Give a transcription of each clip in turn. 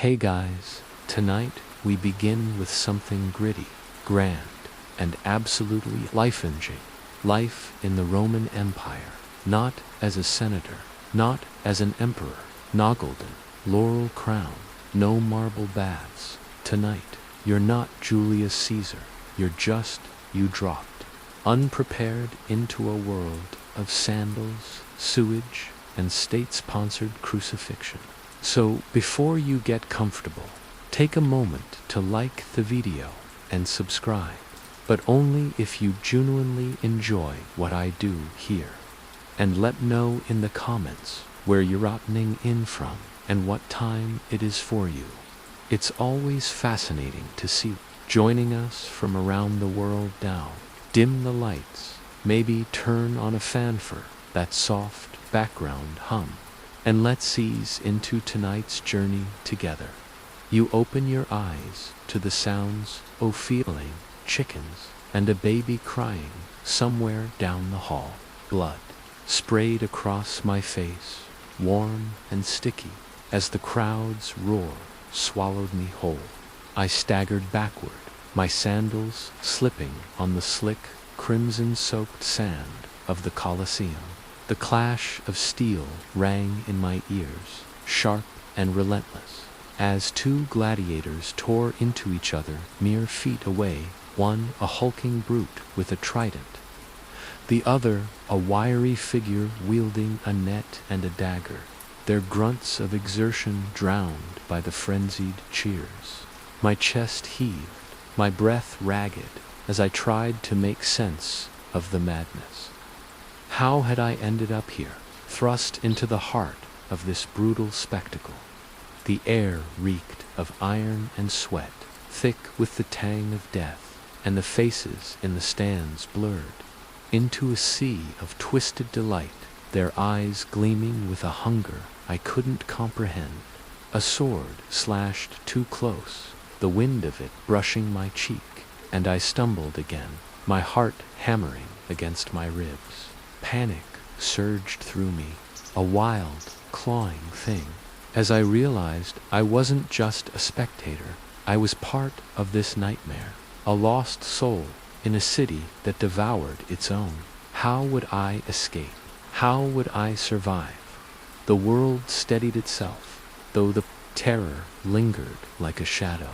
Hey guys, tonight we begin with something gritty, grand, and absolutely life-changing. Life in the Roman Empire, not as a senator, not as an emperor, no golden, laurel crown, no marble baths. Tonight, you're not Julius Caesar, you dropped, unprepared into a world of sandals, sewage, and state-sponsored crucifixion. So, before you get comfortable, take a moment to like the video and subscribe, but only if you genuinely enjoy what I do here. And let me know in the comments where you're opting in from and what time it is for you. It's always fascinating to see joining us from around the world now. Dim the lights, maybe turn on a fan for that soft background hum, and let's ease into tonight's journey together. You open your eyes to the sounds of feeling, chickens, and a baby crying somewhere down the hall. Blood sprayed across my face, warm and sticky, as the crowd's roar swallowed me whole. I staggered backward, my sandals slipping on the slick, crimson-soaked sand of the Colosseum. The clash of steel rang in my ears, sharp and relentless, as two gladiators tore into each other mere feet away, one a hulking brute with a trident, the other a wiry figure wielding a net and a dagger, their grunts of exertion drowned by the frenzied cheers. My chest heaved, my breath ragged, as I tried to make sense of the madness. How had I ended up here, thrust into the heart of this brutal spectacle? The air reeked of iron and sweat, thick with the tang of death, and the faces in the stands blurred into a sea of twisted delight, their eyes gleaming with a hunger I couldn't comprehend. A sword slashed too close, the wind of it brushing my cheek, and I stumbled again, my heart hammering against my ribs. Panic surged through me, a wild, clawing thing, as I realized I wasn't just a spectator, I was part of this nightmare, a lost soul in a city that devoured its own. How would I escape? How would I survive? The world steadied itself, though the terror lingered like a shadow.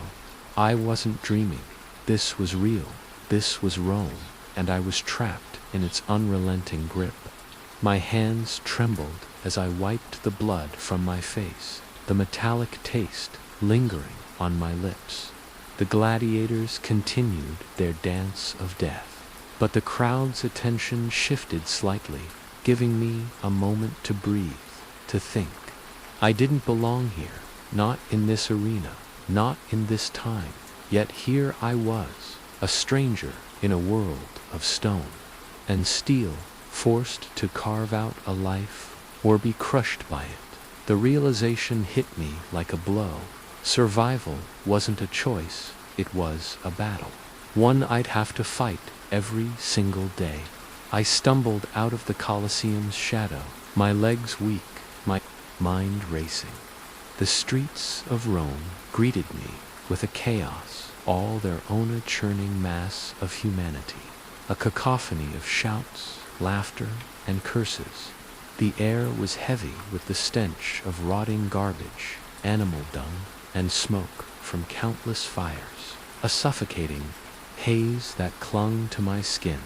I wasn't dreaming. This was real. This was Rome, and I was trapped in its unrelenting grip. My hands trembled as I wiped the blood from my face, the metallic taste lingering on my lips. The gladiators continued their dance of death, but the crowd's attention shifted slightly, giving me a moment to breathe, to think. I didn't belong here, not in this arena, not in this time, yet here I was, a stranger in a world of stone and steel, forced to carve out a life or be crushed by it. The realization hit me like a blow. Survival wasn't a choice, it was a battle, one I'd have to fight every single day. I stumbled out of the Colosseum's shadow, my legs weak, my mind racing. The streets of Rome greeted me with a chaos, all their own a churning mass of humanity, a cacophony of shouts, laughter, and curses. The air was heavy with the stench of rotting garbage, animal dung, and smoke from countless fires, a suffocating haze that clung to my skin.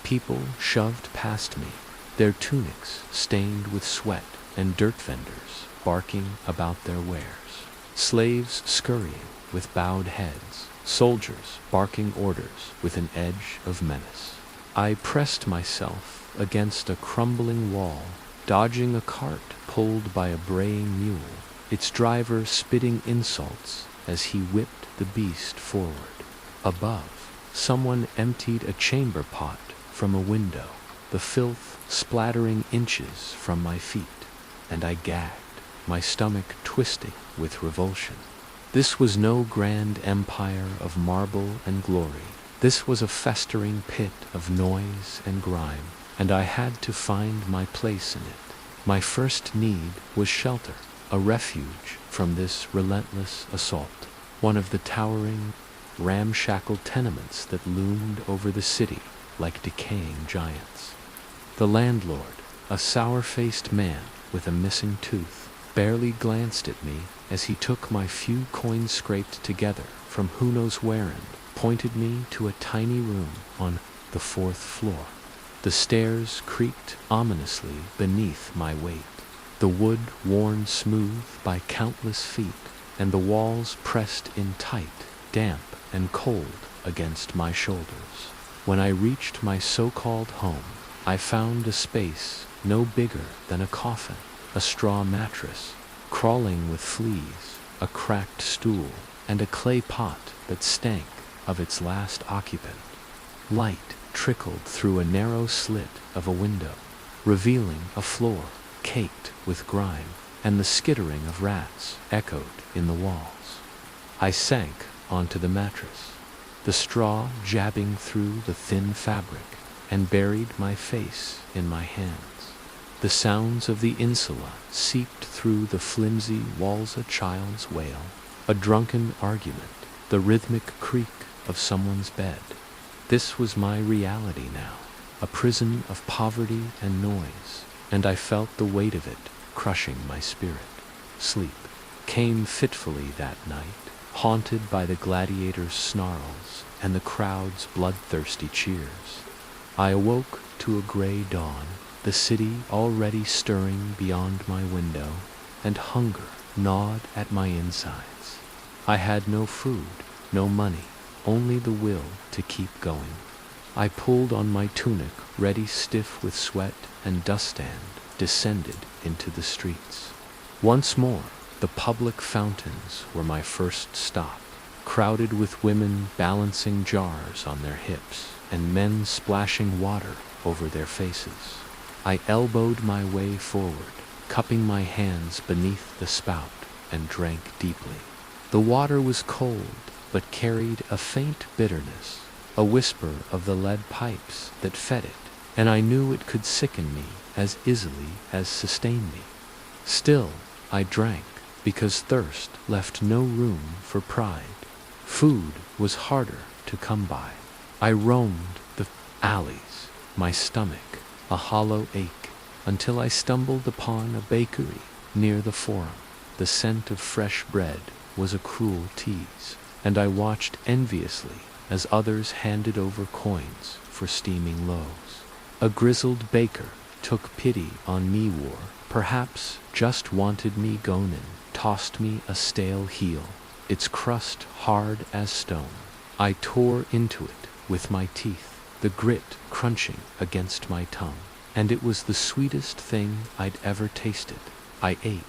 People shoved past me, their tunics stained with sweat, and dirt vendors barking about their wares. Slaves scurrying with bowed heads, soldiers barking orders with an edge of menace. I pressed myself against a crumbling wall, dodging a cart pulled by a braying mule, its driver spitting insults as he whipped the beast forward. Above, someone emptied a chamber pot from a window, the filth splattering inches from my feet, and I gagged, my stomach twisting with revulsion. This was no grand empire of marble and glory. This was a festering pit of noise and grime, and I had to find my place in it. My first need was shelter, a refuge from this relentless assault, one of the towering, ramshackle tenements that loomed over the city like decaying giants. The landlord, a sour-faced man with a missing tooth, barely glanced at me as he took my few coins scraped together from who knows where and pointed me to a tiny room on the 4th floor. The stairs creaked ominously beneath my weight, the wood worn smooth by countless feet, and the walls pressed in tight, damp and cold against my shoulders. When I reached my so-called home, I found a space no bigger than a coffin, a straw mattress, crawling with fleas, a cracked stool, and a clay pot that stank of its last occupant. Light trickled through a narrow slit of a window, revealing a floor caked with grime, and the skittering of rats echoed in the walls. I sank onto the mattress, the straw jabbing through the thin fabric, and buried my face in my hands. The sounds of the insula seeped through the flimsy walls, a child's wail, a drunken argument, the rhythmic creak of someone's bed. This was my reality now, a prison of poverty and noise, and I felt the weight of it crushing my spirit. Sleep came fitfully that night, haunted by the gladiators' snarls and the crowd's bloodthirsty cheers. I awoke to a gray dawn, the city already stirring beyond my window, and hunger gnawed at my insides. I had no food, no money, only the will to keep going. I pulled on my tunic, ready stiff with sweat and dust, and descended into the streets. Once more, the public fountains were my first stop, crowded with women balancing jars on their hips and men splashing water over their faces. I elbowed my way forward, cupping my hands beneath the spout, and drank deeply. The water was cold, but carried a faint bitterness, a whisper of the lead pipes that fed it, and I knew it could sicken me as easily as sustain me. Still, I drank, because thirst left no room for pride. Food was harder to come by. I roamed the alleys, my stomach a hollow ache, until I stumbled upon a bakery near the Forum. The scent of fresh bread was a cruel tease, and I watched enviously as others handed over coins for steaming loaves. A grizzled baker took pity on me, perhaps just wanted me gone, and tossed me a stale heel, its crust hard as stone. I tore into it with my teeth, the grit crunching against my tongue, and it was the sweetest thing I'd ever tasted. I ate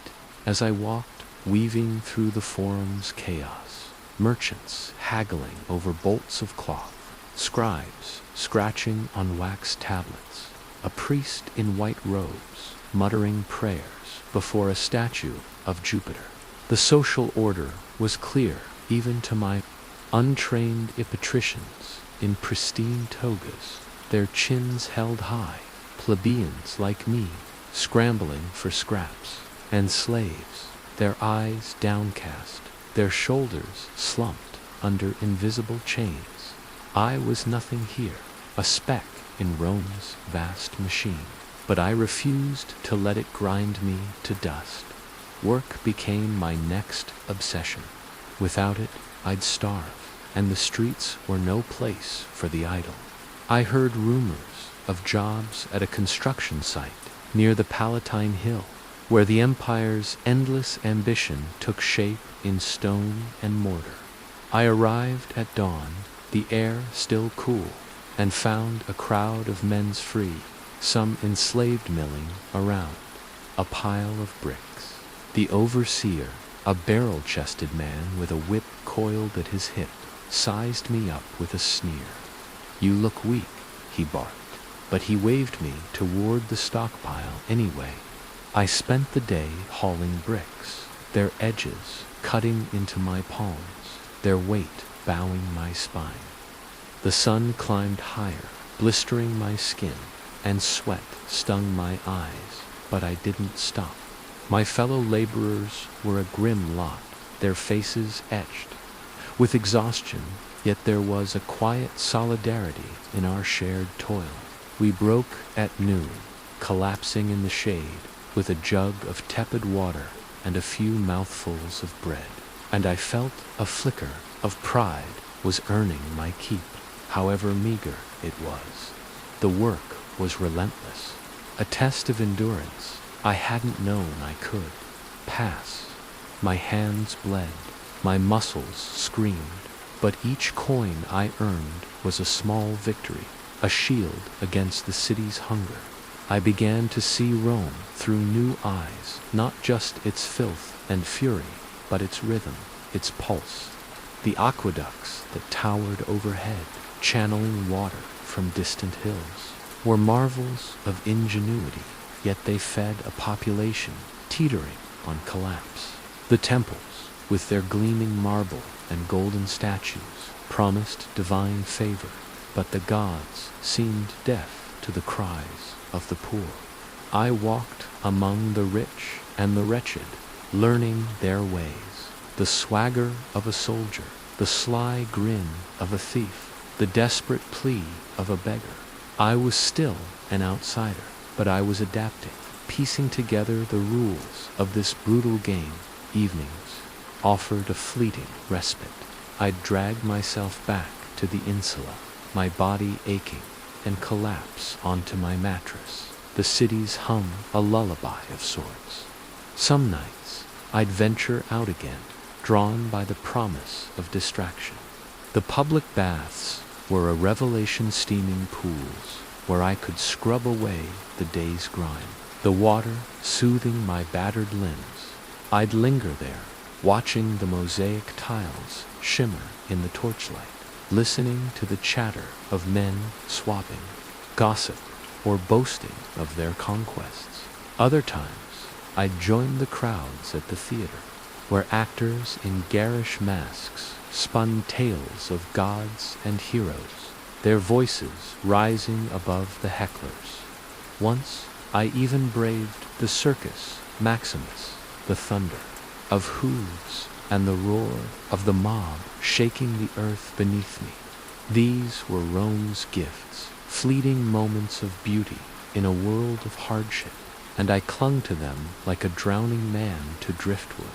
as I walked, weaving through the Forum's chaos, merchants haggling over bolts of cloth, scribes scratching on wax tablets, a priest in white robes muttering prayers before a statue of Jupiter. The social order was clear even to my untrained patricians in pristine togas, their chins held high, plebeians like me, scrambling for scraps, and slaves, their eyes downcast, their shoulders slumped under invisible chains. I was nothing here, a speck in Rome's vast machine, but I refused to let it grind me to dust. Work became my next obsession. Without it, I'd starve, and the streets were no place for the idle. I heard rumors of jobs at a construction site near the Palatine Hill, where the empire's endless ambition took shape in stone and mortar. I arrived at dawn, the air still cool, and found a crowd of men's free, some enslaved milling around, a pile of bricks. The overseer, a barrel-chested man with a whip coiled at his hip, sized me up with a sneer. "You look weak," he barked, but he waved me toward the stockpile anyway. I spent the day hauling bricks, their edges cutting into my palms, their weight bowing my spine. The sun climbed higher, blistering my skin, and sweat stung my eyes, but I didn't stop. My fellow laborers were a grim lot, their faces etched with exhaustion, yet there was a quiet solidarity in our shared toil. We broke at noon, collapsing in the shade, with a jug of tepid water and a few mouthfuls of bread. And I felt a flicker of pride was earning my keep, however meager it was. The work was relentless, a test of endurance I hadn't known I could pass. My hands bled, my muscles screamed, but each coin I earned was a small victory, a shield against the city's hunger. I began to see Rome through new eyes, not just its filth and fury, but its rhythm, its pulse. The aqueducts that towered overhead, channeling water from distant hills, were marvels of ingenuity, yet they fed a population teetering on collapse. The temples, with their gleaming marble and golden statues, promised divine favor, but the gods seemed deaf to the cries of the poor. I walked among the rich and the wretched, learning their ways, the swagger of a soldier, the sly grin of a thief, the desperate plea of a beggar. I was still an outsider, but I was adapting, piecing together the rules of this brutal game. Evenings offered a fleeting respite. I'd drag myself back to the insula, my body aching, and collapse onto my mattress, the city's hum a lullaby of sorts. Some nights I'd venture out again, drawn by the promise of distraction. The public baths were a revelation, steaming pools where I could scrub away the day's grime, the water soothing my battered limbs. I'd linger there, watching the mosaic tiles shimmer in the torchlight, listening to the chatter of men swapping, gossip, or boasting of their conquests. Other times, I'd join the crowds at the theater, where actors in garish masks spun tales of gods and heroes, their voices rising above the hecklers. Once, I even braved the circus Maximus, the thunder of hooves and the roar of the mob shaking the earth beneath me. These were Rome's gifts, fleeting moments of beauty in a world of hardship, and I clung to them like a drowning man to driftwood.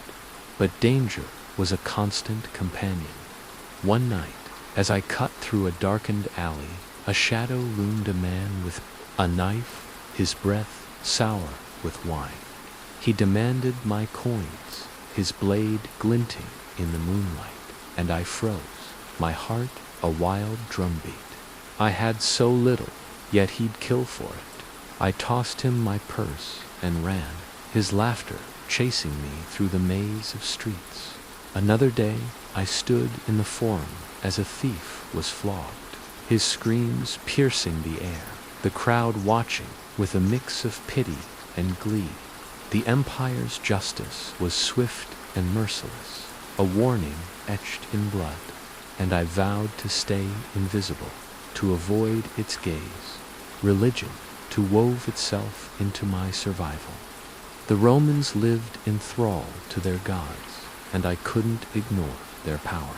But danger was a constant companion. One night, as I cut through a darkened alley, a shadow loomed, a man with a knife, his breath sour with wine. He demanded my coins, his blade glinting in the moonlight, and I froze, my heart a wild drumbeat. I had so little, yet he'd kill for it. I tossed him my purse and ran, his laughter chasing me through the maze of streets. Another day, I stood in the Forum as a thief was flogged, his screams piercing the air, the crowd watching with a mix of pity and glee. The empire's justice was swift and merciless, a warning etched in blood, and I vowed to stay invisible, to avoid its gaze. Religion to wove itself into my survival. The Romans lived in thrall to their gods, and I couldn't ignore their power.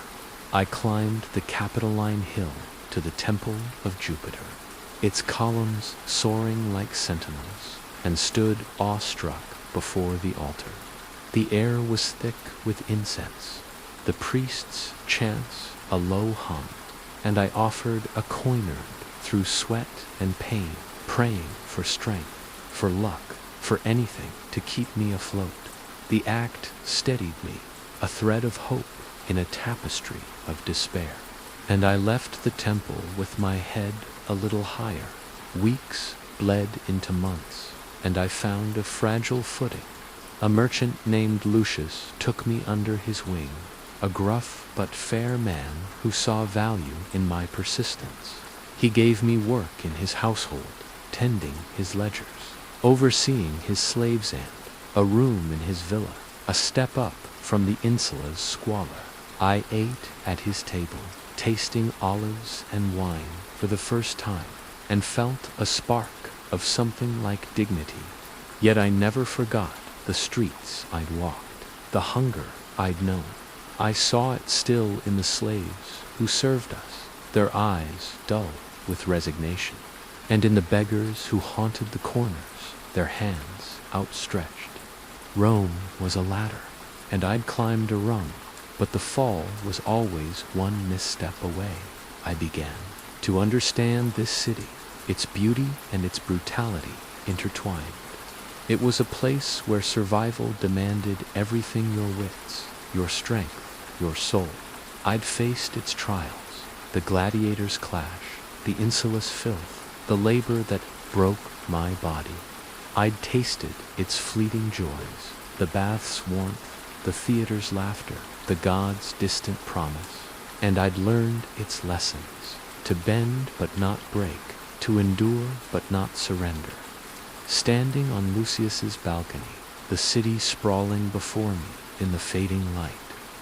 I climbed the Capitoline Hill to the Temple of Jupiter, its columns soaring like sentinels, and stood awestruck before the altar. The air was thick with incense, the priests' chants a low hum, and I offered a coin earned through sweat and pain, praying for strength, for luck, for anything to keep me afloat. The act steadied me, a thread of hope in a tapestry of despair, and I left the temple with my head a little higher. Weeks bled into months, and I found a fragile footing. A merchant named Lucius took me under his wing, a gruff but fair man who saw value in my persistence. He gave me work in his household, tending his ledgers, overseeing his slave's hand, a room in his villa, a step up from the insula's squalor. I ate at his table, tasting olives and wine for the first time, and felt a spark of something like dignity. Yet I never forgot the streets I'd walked, the hunger I'd known. I saw it still in the slaves who served us, their eyes dull with resignation, and in the beggars who haunted the corners, their hands outstretched. Rome was a ladder, and I'd climbed a rung, but the fall was always one misstep away. I began to understand this city, its beauty and its brutality intertwined. It was a place where survival demanded everything: your wits, your strength, your soul. I'd faced its trials, the gladiators' clash, the insulus filth, the labor that broke my body. I'd tasted its fleeting joys, the bath's warmth, the theater's laughter, the gods' distant promise, and I'd learned its lessons: to bend but not break, to endure but not surrender. Standing on Lucius's balcony, the city sprawling before me in the fading light,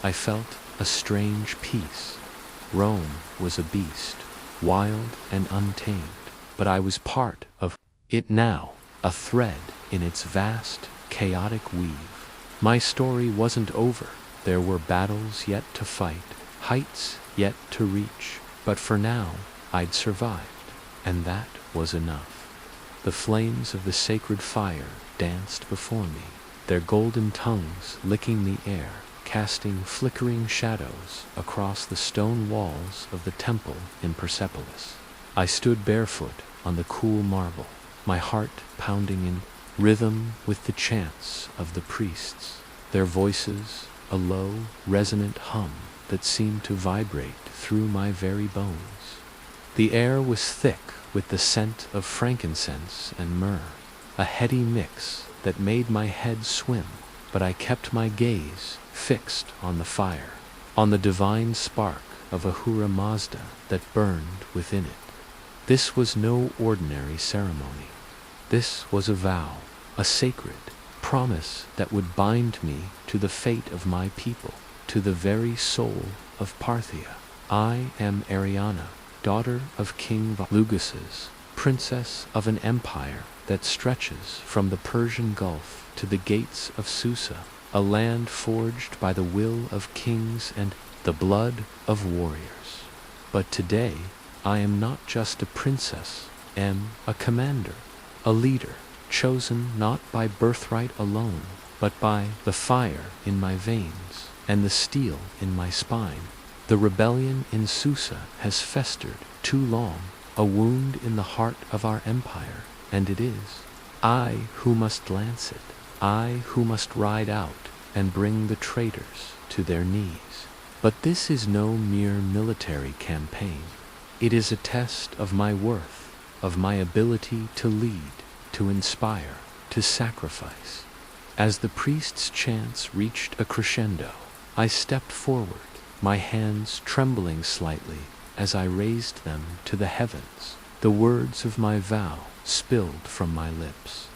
I felt a strange peace. Rome was a beast, wild and untamed, but I was part of it now, a thread in its vast, chaotic weave. My story wasn't over. There were battles yet to fight, heights yet to reach, but for now I'd survived, and that was enough. The flames of the sacred fire danced before me, their golden tongues licking the air, casting flickering shadows across the stone walls of the temple in Persepolis. I stood barefoot on the cool marble, my heart pounding in rhythm with the chants of the priests, their voices a low, resonant hum that seemed to vibrate through my very bones. The air was thick with the scent of frankincense and myrrh, a heady mix that made my head swim, but I kept my gaze fixed on the fire, on the divine spark of Ahura Mazda that burned within it. This was no ordinary ceremony. This was a vow, a sacred promise that would bind me to the fate of my people, to the very soul of Parthia. I am Ariana, daughter of King Luguses, princess of an empire that stretches from the Persian Gulf to the gates of Susa, a land forged by the will of kings and the blood of warriors. But today, I am not just a princess, am a commander, a leader, chosen not by birthright alone, but by the fire in my veins and the steel in my spine. The rebellion in Susa has festered too long, a wound in the heart of our empire, and it is I who must lance it, I who must ride out and bring the traitors to their knees. But this is no mere military campaign. It is a test of my worth, of my ability to lead, to inspire, to sacrifice. As the priest's chants reached a crescendo, I stepped forward, my hands trembling slightly as I raised them to the heavens. The words of my vow spilled from my lips,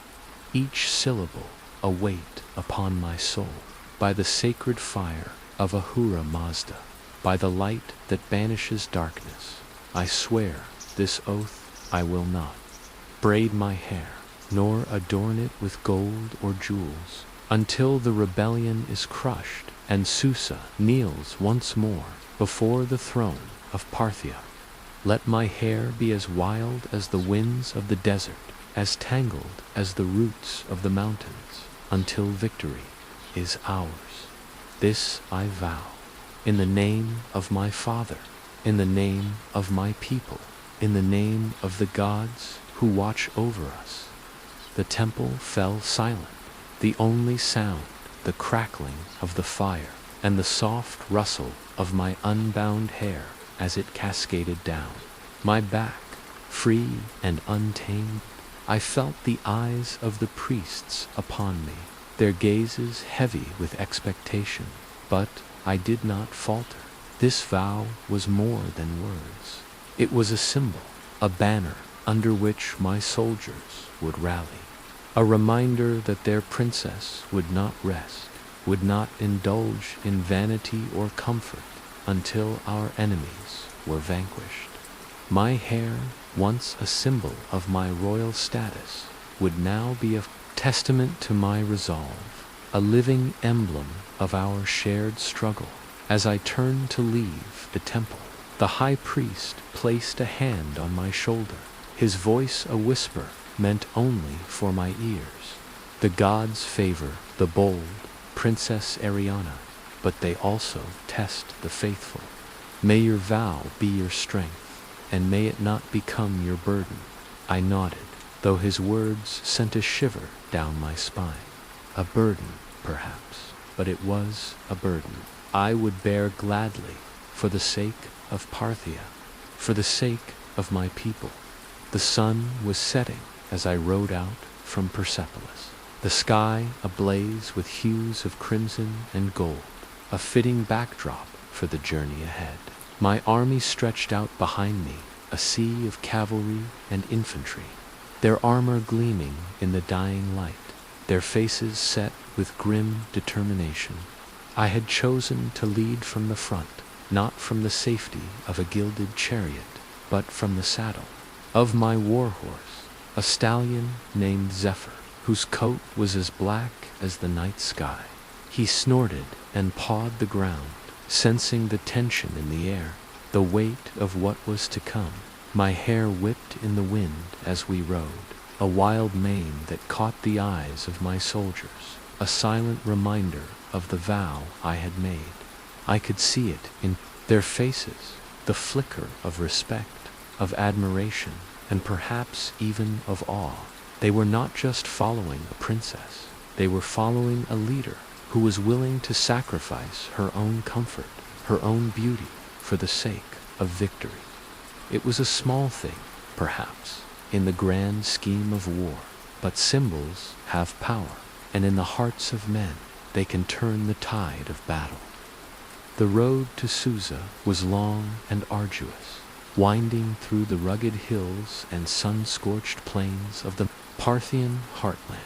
each syllable a weight upon my soul. By the sacred fire of Ahura Mazda, by the light that banishes darkness, I swear this oath: I will not braid my hair, nor adorn it with gold or jewels, until the rebellion is crushed and Susa kneels once more before the throne of Parthia. Let my hair be as wild as the winds of the desert, as tangled as the roots of the mountains, until victory is ours. This I vow, in the name of my father, in the name of my people, in the name of the gods who watch over us. The temple fell silent, the only sound the crackling of the fire and the soft rustle of my unbound hair as it cascaded down my back, free and untamed. I felt the eyes of the priests upon me, their gazes heavy with expectation, but I did not falter. This vow was more than words. It was a symbol, a banner under which my soldiers would rally, a reminder that their princess would not rest, would not indulge in vanity or comfort until our enemies were vanquished. My hair, once a symbol of my royal status, would now be a testament to my resolve, a living emblem of our shared struggle. As I turned to leave the temple, the high priest placed a hand on my shoulder, his voice a whisper meant only for my ears. The gods favor the bold, Princess Ariana, but they also test the faithful. May your vow be your strength, and may it not become your burden. I nodded, though his words sent a shiver down my spine. A burden, perhaps, but it was a burden I would bear gladly for the sake of Parthia, for the sake of my people. The sun was setting as I rode out from Persepolis, the sky ablaze with hues of crimson and gold, a fitting backdrop for the journey ahead. My army stretched out behind me, a sea of cavalry and infantry, their armor gleaming in the dying light, their faces set with grim determination. I had chosen to lead from the front, not from the safety of a gilded chariot, but from the saddle of my war horse, a stallion named Zephyr, whose coat was as black as the night sky. He snorted and pawed the ground, sensing the tension in the air, the weight of what was to come. My hair whipped in the wind as we rode, a wild mane that caught the eyes of my soldiers, a silent reminder of the vow I had made. I could see it in their faces, the flicker of respect, of admiration, and perhaps even of awe. They were not just following a princess, they were following a leader who was willing to sacrifice her own comfort, her own beauty, for the sake of victory. It was a small thing, perhaps, in the grand scheme of war, but symbols have power, and in the hearts of men, they can turn the tide of battle. The road to Susa was long and arduous, winding through the rugged hills and sun-scorched plains of the Parthian heartland.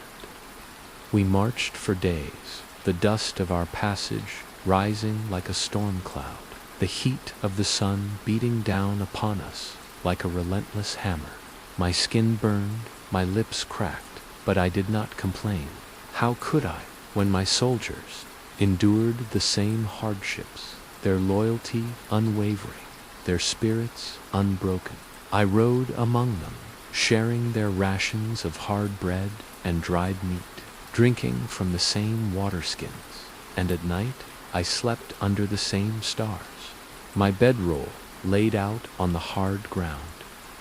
We marched for days, the dust of our passage rising like a storm cloud, the heat of the sun beating down upon us like a relentless hammer. My skin burned, my lips cracked, but I did not complain. How could I, when my soldiers endured the same hardships, their loyalty unwavering, their spirits unbroken? I rode among them, sharing their rations of hard bread and dried meat, drinking from the same waterskins, and at night I slept under the same stars, my bedroll laid out on the hard ground.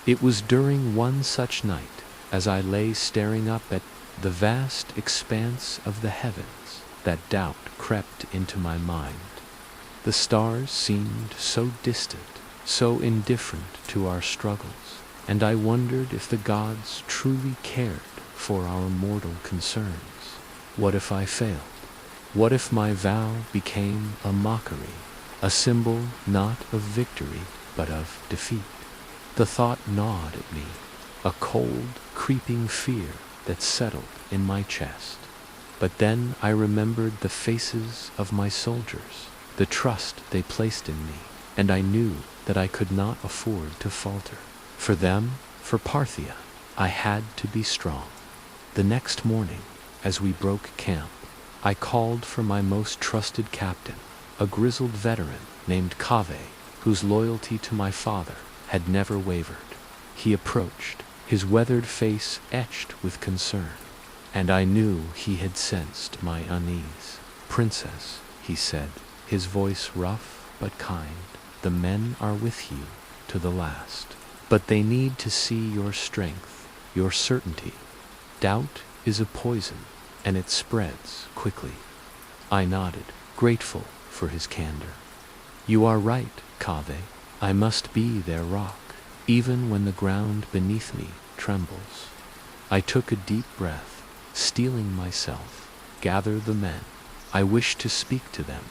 It was during one such night, as I lay staring up at the vast expanse of the heavens, that doubt crept into my mind. The stars seemed so distant, so indifferent to our struggles, and I wondered if the gods truly cared for our mortal concerns. What if I failed? What if my vow became a mockery, a symbol not of victory but of defeat? The thought gnawed at me, a cold, creeping fear that settled in my chest. But then I remembered the faces of my soldiers, the trust they placed in me, and I knew that I could not afford to falter. For them, for Parthia, I had to be strong. The next morning, as we broke camp, I called for my most trusted captain, a grizzled veteran named Kaveh, whose loyalty to my father had never wavered. He approached, his weathered face etched with concern, and I knew he had sensed my unease. "Princess," he said, his voice rough but kind, "the men are with you to the last, but they need to see your strength, your certainty. Doubt is a poison, and it spreads quickly." I nodded, grateful for his candor. "You are right, Kaveh. I must be their rock, even when the ground beneath me trembles." I took a deep breath, steeling myself, gather the men. I wished to speak to them.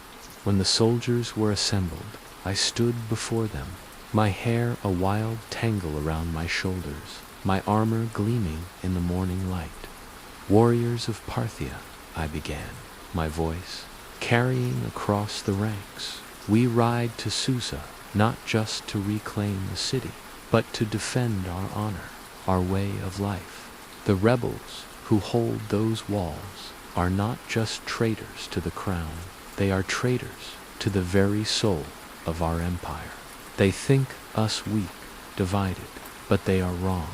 When the soldiers were assembled, I stood before them, my hair a wild tangle around my shoulders, my armor gleaming in the morning light. "Warriors of Parthia," I began, my voice carrying across the ranks, "we ride to Susa, not just to reclaim the city, but to defend our honor, our way of life. The rebels who hold those walls are not just traitors to the crown, they are traitors to the very soul of our empire. They think us weak, divided, but they are wrong.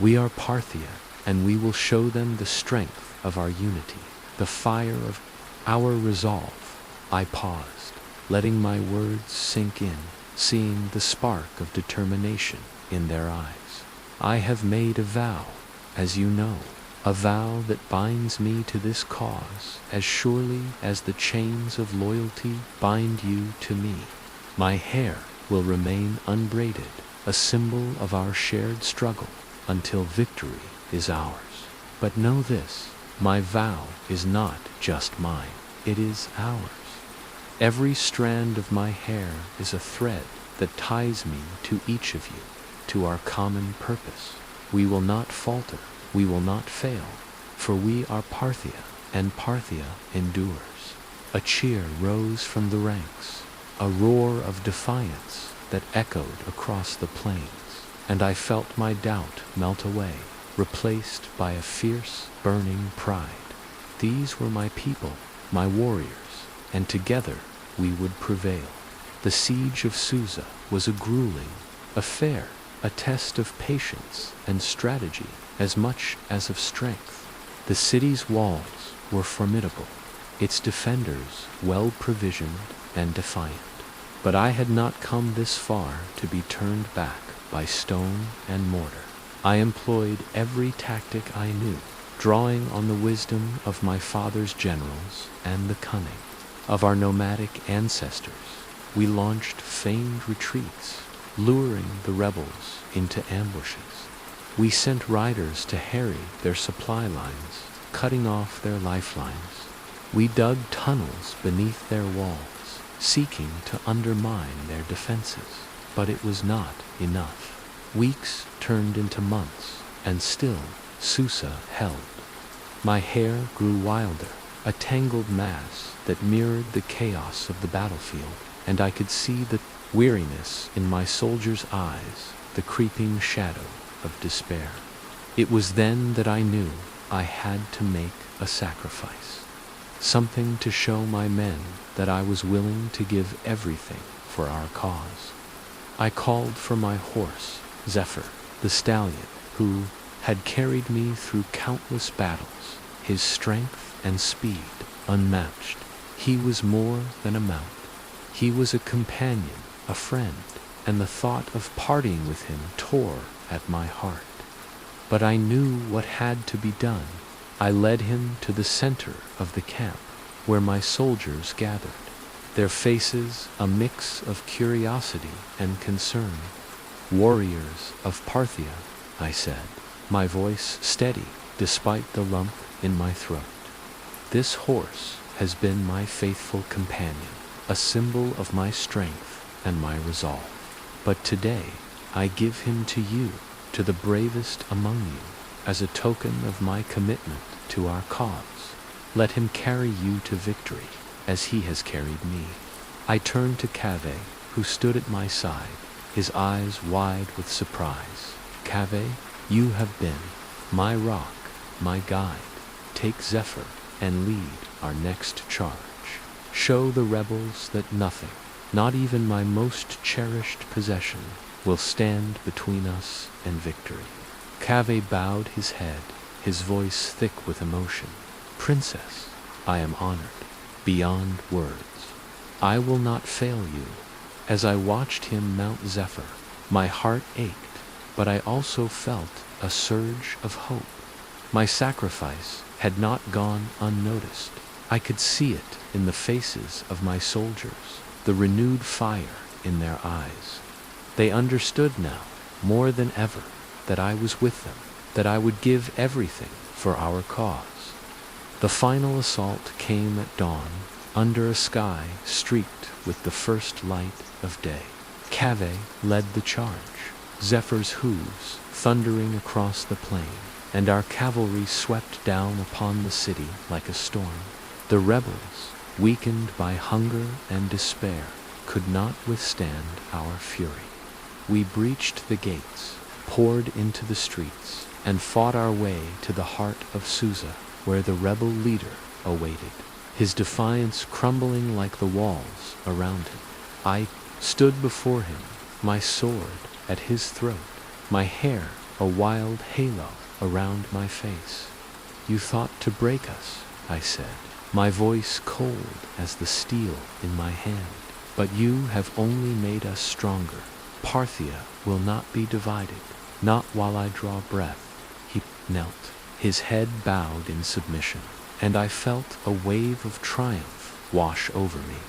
We are Parthia, and we will show them the strength of our unity, the fire of our resolve. I paused, letting my words sink in, seeing the spark of determination in their eyes. I have made a vow, as you know, a vow that binds me to this cause as surely as the chains of loyalty bind you to me. My hair will remain unbraided, a symbol of our shared struggle until victory is ours. But know this, my vow is not just mine, it is ours. Every strand of my hair is a thread that ties me to each of you, to our common purpose. We will not falter, we will not fail, for we are Parthia, and Parthia endures. A cheer rose from the ranks, a roar of defiance that echoed across the plains, and I felt my doubt melt away, replaced by a fierce, burning pride. These were my people, my warriors, and together we would prevail. The siege of Susa was a grueling affair, a test of patience and strategy as much as of strength. The city's walls were formidable, its defenders well provisioned and defiant. But I had not come this far to be turned back by stone and mortar. I employed every tactic I knew, drawing on the wisdom of my father's generals and the cunning of our nomadic ancestors. We launched feigned retreats, luring the rebels into ambushes. We sent riders to harry their supply lines, cutting off their lifelines. We dug tunnels beneath their walls, seeking to undermine their defenses. But it was not enough. Weeks turned into months, and still Susa held. My hair grew wilder, a tangled mass that mirrored the chaos of the battlefield, and I could see the weariness in my soldiers' eyes, the creeping shadow of despair. It was then that I knew I had to make a sacrifice, something to show my men that I was willing to give everything for our cause. I called for my horse, Zephyr, the stallion, who had carried me through countless battles, his strength and speed unmatched. He was more than a mount. He was a companion, a friend, and the thought of parting with him tore at my heart. But I knew what had to be done. I led him to the center of the camp, where my soldiers gathered, their faces a mix of curiosity and concern. "Warriors of Parthia," I said, my voice steady despite the lump in my throat. "This horse has been my faithful companion, a symbol of my strength and my resolve. But today I give him to you, to the bravest among you, as a token of my commitment to our cause. Let him carry you to victory, as he has carried me." I turned to Cave, who stood at my side, his eyes wide with surprise. "Cave, you have been my rock, my guide. Take Zephyr and lead our next charge. Show the rebels that nothing, not even my most cherished possession, will stand between us and victory." Cave bowed his head, his voice thick with emotion. "Princess, I am honored, beyond words. I will not fail you." As I watched him mount Zephyr, my heart ached, but I also felt a surge of hope. My sacrifice had not gone unnoticed. I could see it in the faces of my soldiers, the renewed fire in their eyes. They understood now, more than ever, that I was with them, that I would give everything for our cause. The final assault came at dawn, under a sky streaked with the first light of day. Cave led the charge, Zephyr's hooves thundering across the plain, and our cavalry swept down upon the city like a storm. The rebels, weakened by hunger and despair, could not withstand our fury. We breached the gates, poured into the streets, and fought our way to the heart of Susa, where the rebel leader awaited, his defiance crumbling like the walls around him. I stood before him, my sword at his throat, my hair a wild halo around my face. "You thought to break us," I said, my voice cold as the steel in my hand. "But you have only made us stronger. Parthia will not be divided, not while I draw breath." He knelt, his head bowed in submission, and I felt a wave of triumph wash over me.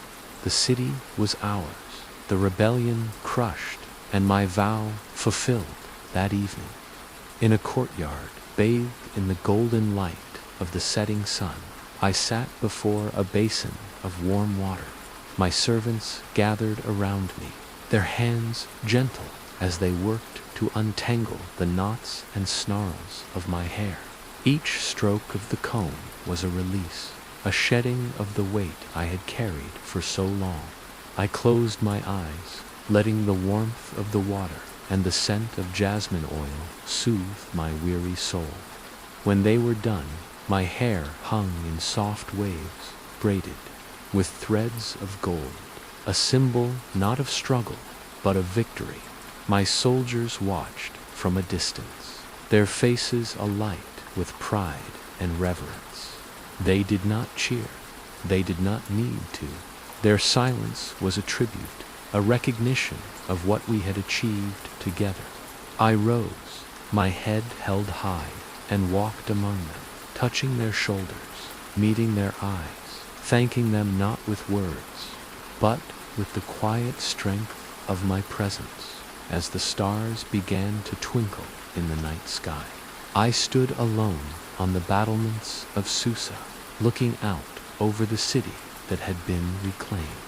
The city was ours, the rebellion crushed, and my vow fulfilled that evening. In a courtyard, bathed in the golden light of the setting sun, I sat before a basin of warm water. My servants gathered around me, their hands gentle as they worked to untangle the knots and snarls of my hair. Each stroke of the comb was a release, a shedding of the weight I had carried for so long. I closed my eyes, letting the warmth of the water and the scent of jasmine oil soothe my weary soul. When they were done, my hair hung in soft waves, braided with threads of gold, a symbol not of struggle, but of victory. My soldiers watched from a distance, their faces alight with pride and reverence. They did not cheer, they did not need to. Their silence was a tribute, a recognition of what we had achieved together. I rose, my head held high, and walked among them, touching their shoulders, meeting their eyes, thanking them not with words, but with the quiet strength of my presence. As the stars began to twinkle in the night sky, I stood alone on the battlements of Susa, looking out over the city that had been reclaimed.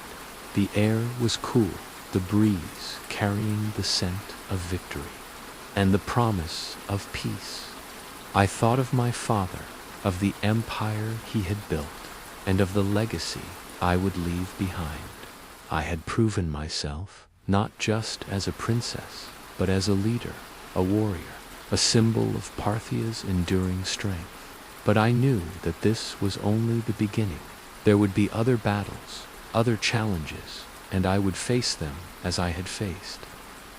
The air was cool, the breeze carrying the scent of victory, and the promise of peace. I thought of my father, of the empire he had built, and of the legacy I would leave behind. I had proven myself, not just as a princess, but as a leader, a warrior, a symbol of Parthia's enduring strength. But I knew that this was only the beginning. There would be other battles, other challenges, and I would face them as I had faced.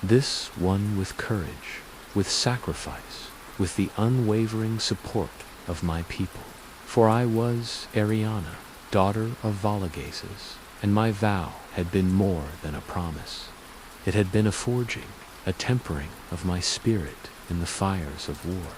This one with courage, with sacrifice, with the unwavering support of my people. For I was Ariana, daughter of Vologases, and my vow had been more than a promise. It had been a forging, a tempering of my spirit in the fires of war.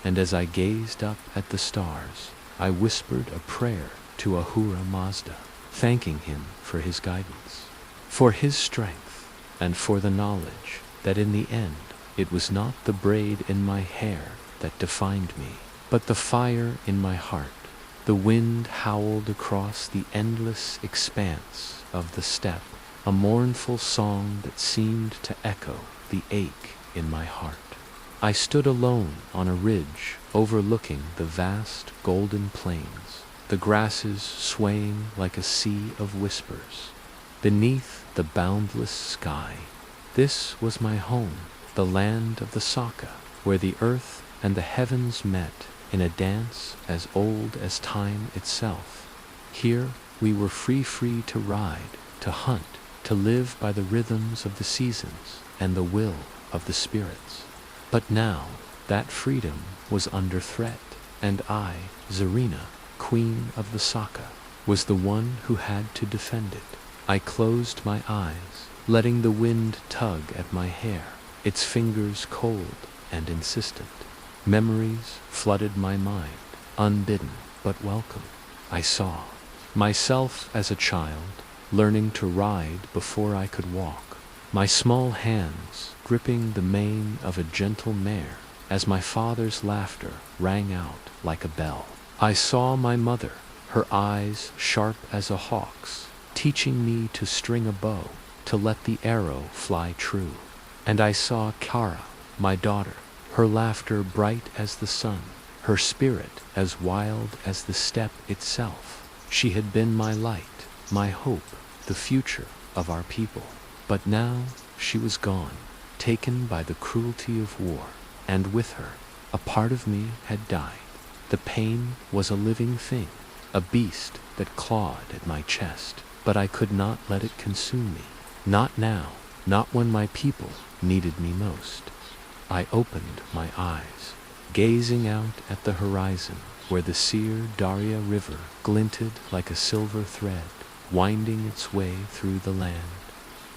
And as I gazed up at the stars, I whispered a prayer to Ahura Mazda, thanking him for his guidance, for his strength, and for the knowledge that in the end it was not the braid in my hair that defined me, but the fire in my heart. The wind howled across the endless expanse of the steppe, a mournful song that seemed to echo the ache in my heart. I stood alone on a ridge overlooking the vast golden plains, the grasses swaying like a sea of whispers. Beneath the boundless sky, this was my home, the land of the Saka, where the earth and the heavens met in a dance as old as time itself. Here we were free to ride, to hunt, to live by the rhythms of the seasons and the will of the spirits. But now that freedom was under threat, and I, Zarina, queen of the Saka, was the one who had to defend it. I closed my eyes, letting the wind tug at my hair, its fingers cold and insistent. Memories flooded my mind, unbidden but welcome. I saw myself as a child, learning to ride before I could walk, my small hands gripping the mane of a gentle mare as my father's laughter rang out like a bell. I saw my mother, her eyes sharp as a hawk's, teaching me to string a bow, to let the arrow fly true. And I saw Kara, my daughter, her laughter bright as the sun, her spirit as wild as the steppe itself. She had been my light, my hope, the future of our people. But now she was gone, taken by the cruelty of war, and with her, a part of me had died. The pain was a living thing, a beast that clawed at my chest, but I could not let it consume me. Not now, not when my people needed me most. I opened my eyes, gazing out at the horizon, where the Sir Daria River glinted like a silver thread, winding its way through the land.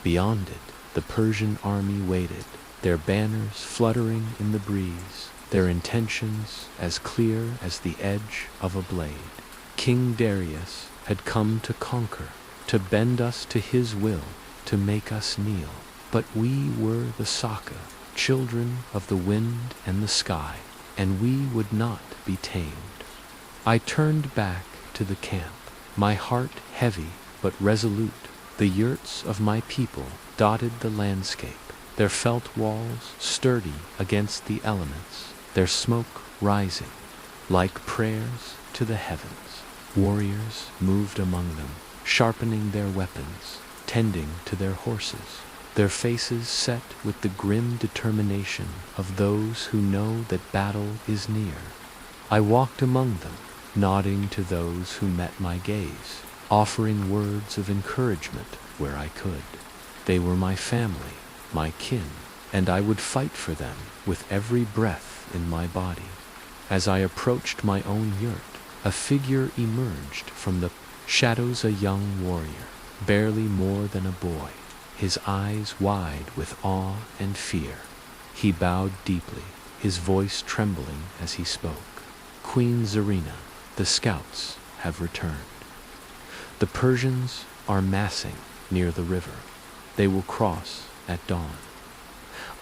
Beyond it, the Persian army waited, their banners fluttering in the breeze, their intentions as clear as the edge of a blade. King Darius had come to conquer, to bend us to his will, to make us kneel. But we were the Saka, children of the wind and the sky, and we would not be tamed. I turned back to the camp, my heart heavy but resolute. The yurts of my people dotted the landscape, their felt walls sturdy against the elements, their smoke rising like prayers to the heavens. Warriors moved among them, sharpening their weapons, tending to their horses, their faces set with the grim determination of those who know that battle is near. I walked among them, nodding to those who met my gaze, offering words of encouragement where I could. They were my family, my kin, and I would fight for them with every breath in my body. As I approached my own yurt, a figure emerged from the shadows, a young warrior, barely more than a boy, his eyes wide with awe and fear. He bowed deeply, his voice trembling as he spoke. "Queen Serene, the scouts have returned. The Persians are massing near the river. They will cross at dawn."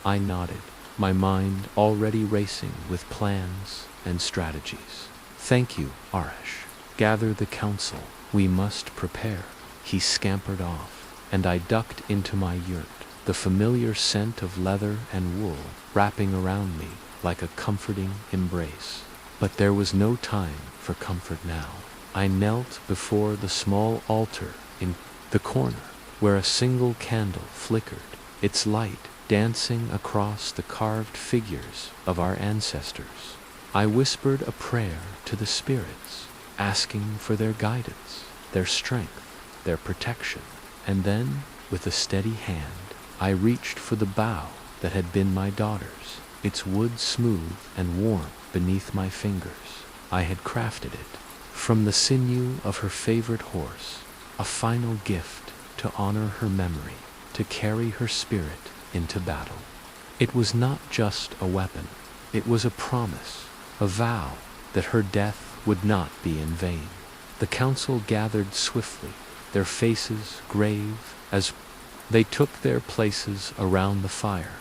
I nodded, my mind already racing with plans and strategies. "Thank you, Arash. Gather the council. We must prepare." He scampered off, and I ducked into my yurt, the familiar scent of leather and wool wrapping around me like a comforting embrace. But there was no time for comfort now. I knelt before the small altar in the corner, where a single candle flickered, its light dancing across the carved figures of our ancestors. I whispered a prayer to the spirits, asking for their guidance, their strength, their protection, and then, with a steady hand, I reached for the bow that had been my daughter's, its wood smooth and warm beneath my fingers. I had crafted it from the sinew of her favorite horse, a final gift to honor her memory, to carry her spirit into battle. It was not just a weapon, it was a promise, a vow that her death would not be in vain. The council gathered swiftly, their faces grave as they took their places around the fire.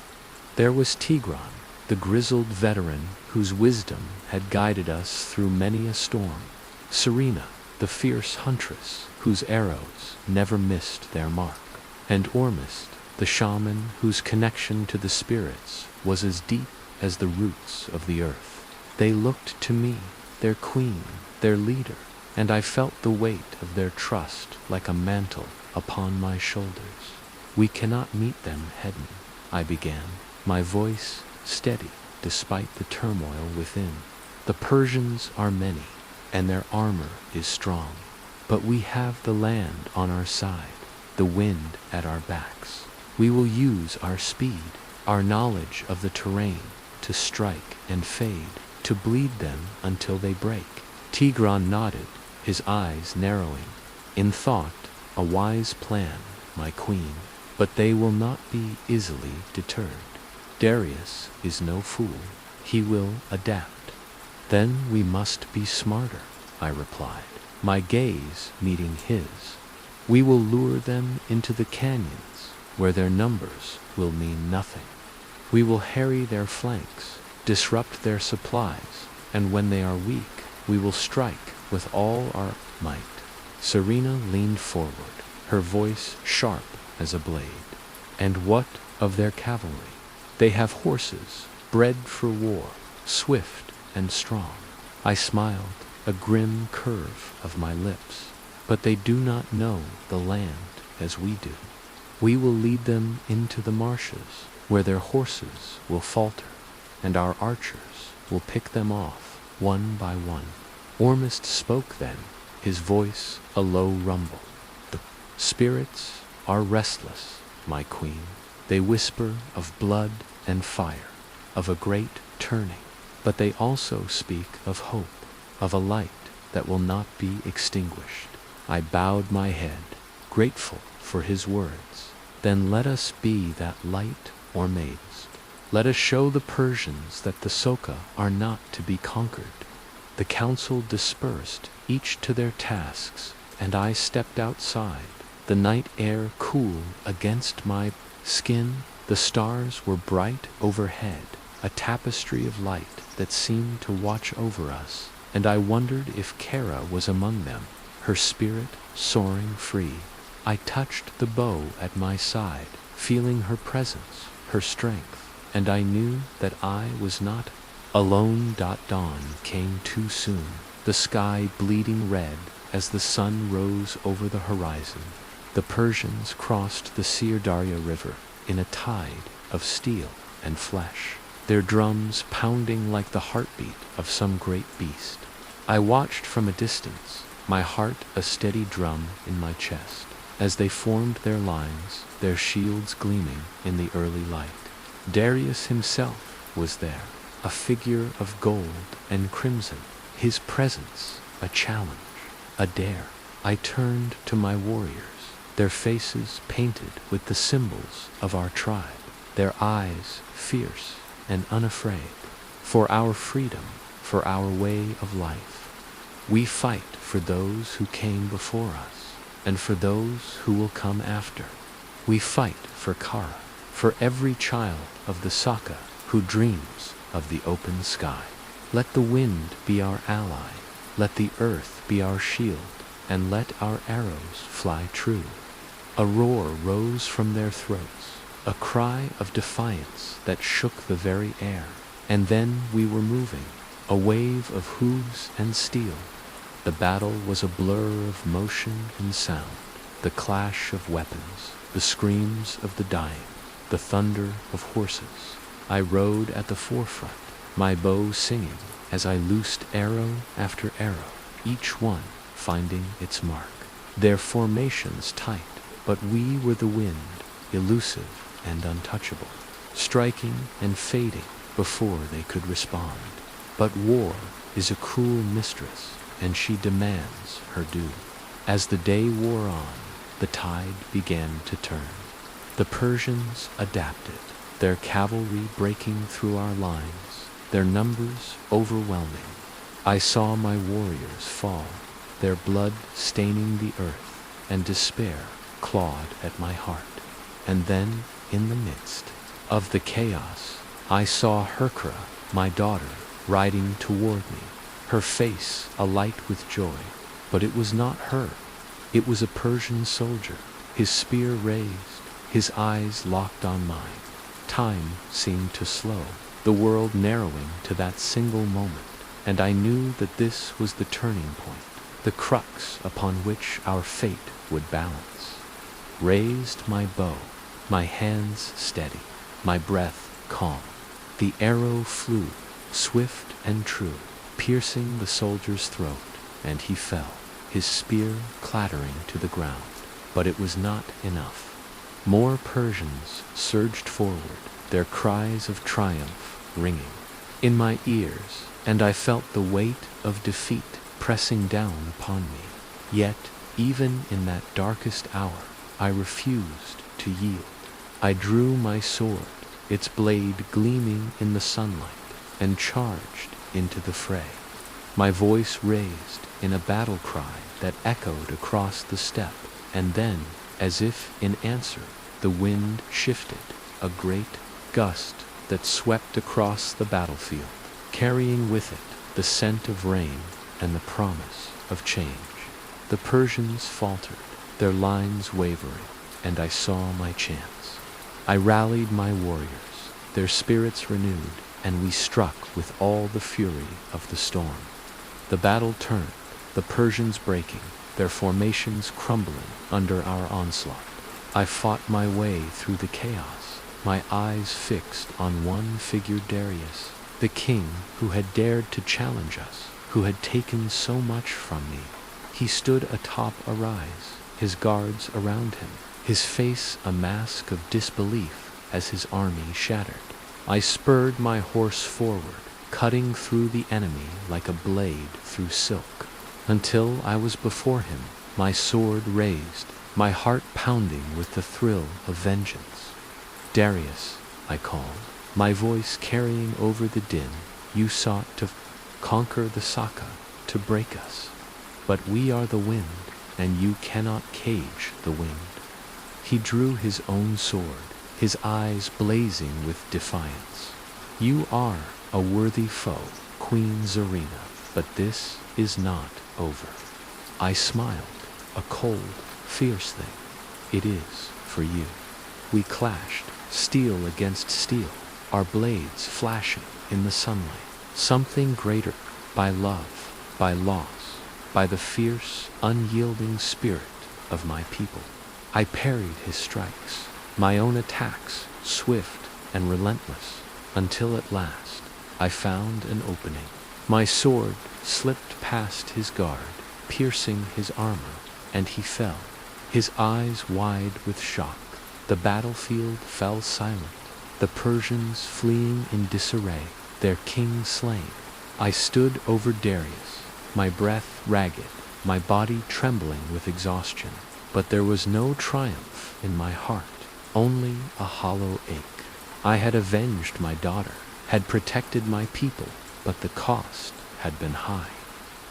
There was Tigran, the grizzled veteran whose wisdom had guided us through many a storm. Serena, the fierce huntress whose arrows never missed their mark. And Ormist, the shaman whose connection to the spirits was as deep as the roots of the earth. They looked to me, their queen, their leader, and I felt the weight of their trust like a mantle upon my shoulders. "We cannot meet them, Hedin," I began, my voice steady despite the turmoil within. "The Persians are many, and their armor is strong, but we have the land on our side, the wind at our backs. We will use our speed, our knowledge of the terrain, to strike and fade, to bleed them until they break." Tigran nodded, his eyes narrowing. "In thought, a wise plan, my queen, but they will not be easily deterred. Darius is no fool. He will adapt." "Then we must be smarter," I replied, my gaze meeting his. "We will lure them into the canyons, where their numbers will mean nothing. We will harry their flanks, disrupt their supplies, and when they are weak, we will strike with all our might." Serena leaned forward, her voice sharp as a blade. "And what of their cavalry? They have horses, bred for war, swift and strong." I smiled, a grim curve of my lips. "But they do not know the land as we do. We will lead them into the marshes, where their horses will falter, and our archers will pick them off one by one." Ormist spoke then, his voice a low rumble. The spirits are restless, my queen. They whisper of blood and fire, of a great turning, but they also speak of hope, of a light that will not be extinguished. I bowed my head, grateful for his words. Then let us be that light or maids. Let us show the Persians that the Soka are not to be conquered. The council dispersed, each to their tasks, and I stepped outside. The night air cool against my skin. The stars were bright overhead, a tapestry of light that seemed to watch over us, and I wondered if Kara was among them, her spirit soaring free. I touched the bow at my side, feeling her presence, her strength, and I knew that I was not alone. Dawn came too soon, the sky bleeding red as the sun rose over the horizon. The Persians crossed the Sir Darya River in a tide of steel and flesh, their drums pounding like the heartbeat of some great beast. I watched from a distance, my heart a steady drum in my chest, as they formed their lines, their shields gleaming in the early light. Darius himself was there, a figure of gold and crimson, his presence a challenge, a dare. I turned to my warriors, their faces painted with the symbols of our tribe, their eyes fierce and unafraid. For our freedom, for our way of life, we fight for those who came before us, and for those who will come after. We fight for Kara, for every child of the Saka who dreams of the open sky. Let the wind be our ally, let the earth be our shield, and let our arrows fly true. A roar rose from their throats, a cry of defiance that shook the very air, and then we were moving, a wave of hooves and steel. The battle was a blur of motion and sound, the clash of weapons, the screams of the dying, the thunder of horses. I rode at the forefront, my bow singing as I loosed arrow after arrow, each one finding its mark. Their formations tight, but we were the wind, elusive and untouchable, striking and fading before they could respond. But war is a cruel mistress, and she demands her due. As the day wore on, the tide began to turn. The Persians adapted, their cavalry breaking through our lines, their numbers overwhelming. I saw my warriors fall, their blood staining the earth, and despair clawed at my heart. And then, in the midst of the chaos, I saw Herkra, my daughter, riding toward me, her face alight with joy. But it was not her. It was a Persian soldier, his spear raised, his eyes locked on mine. Time seemed to slow, the world narrowing to that single moment, and I knew that this was the turning point, the crux upon which our fate would balance. Raised my bow, my hands steady, my breath calm. The arrow flew, swift and true, piercing the soldier's throat, and he fell, his spear clattering to the ground. But it was not enough. More Persians surged forward, their cries of triumph ringing in my ears, and I felt the weight of defeat pressing down upon me. Yet, even in that darkest hour, I refused to yield. I drew my sword, its blade gleaming in the sunlight, and charged into the fray. My voice raised in a battle cry that echoed across the steppe, and then, as if in answer, the wind shifted, a great gust that swept across the battlefield, carrying with it the scent of rain and the promise of change. The Persians faltered, their lines wavering, and I saw my chance. I rallied my warriors, their spirits renewed, and we struck with all the fury of the storm. The battle turned, the Persians breaking, their formations crumbling under our onslaught. I fought my way through the chaos, my eyes fixed on one figure, Darius, the king who had dared to challenge us, who had taken so much from me. He stood atop a rise, his guards around him, his face a mask of disbelief as his army shattered. I spurred my horse forward, cutting through the enemy like a blade through silk, until I was before him, my sword raised, my heart pounding with the thrill of vengeance. "Darius," I called, my voice carrying over the din, "you sought to conquer the Saka, to break us. But we are the wind, and you cannot cage the wind." He drew his own sword, his eyes blazing with defiance. "You are a worthy foe, Queen Serene, but this is not over." I smiled, a cold, fierce thing. "It is for you." We clashed, steel against steel, our blades flashing in the sunlight. Something greater, by love, by loss, by the fierce, unyielding spirit of my people. I parried his strikes, my own attacks, swift and relentless, until at last I found an opening. My sword slipped past his guard, piercing his armor, and he fell, his eyes wide with shock. The battlefield fell silent, the Persians fleeing in disarray, their king slain. I stood over Darius, my breath ragged, my body trembling with exhaustion. But there was no triumph in my heart, only a hollow ache. I had avenged my daughter, had protected my people, but the cost had been high.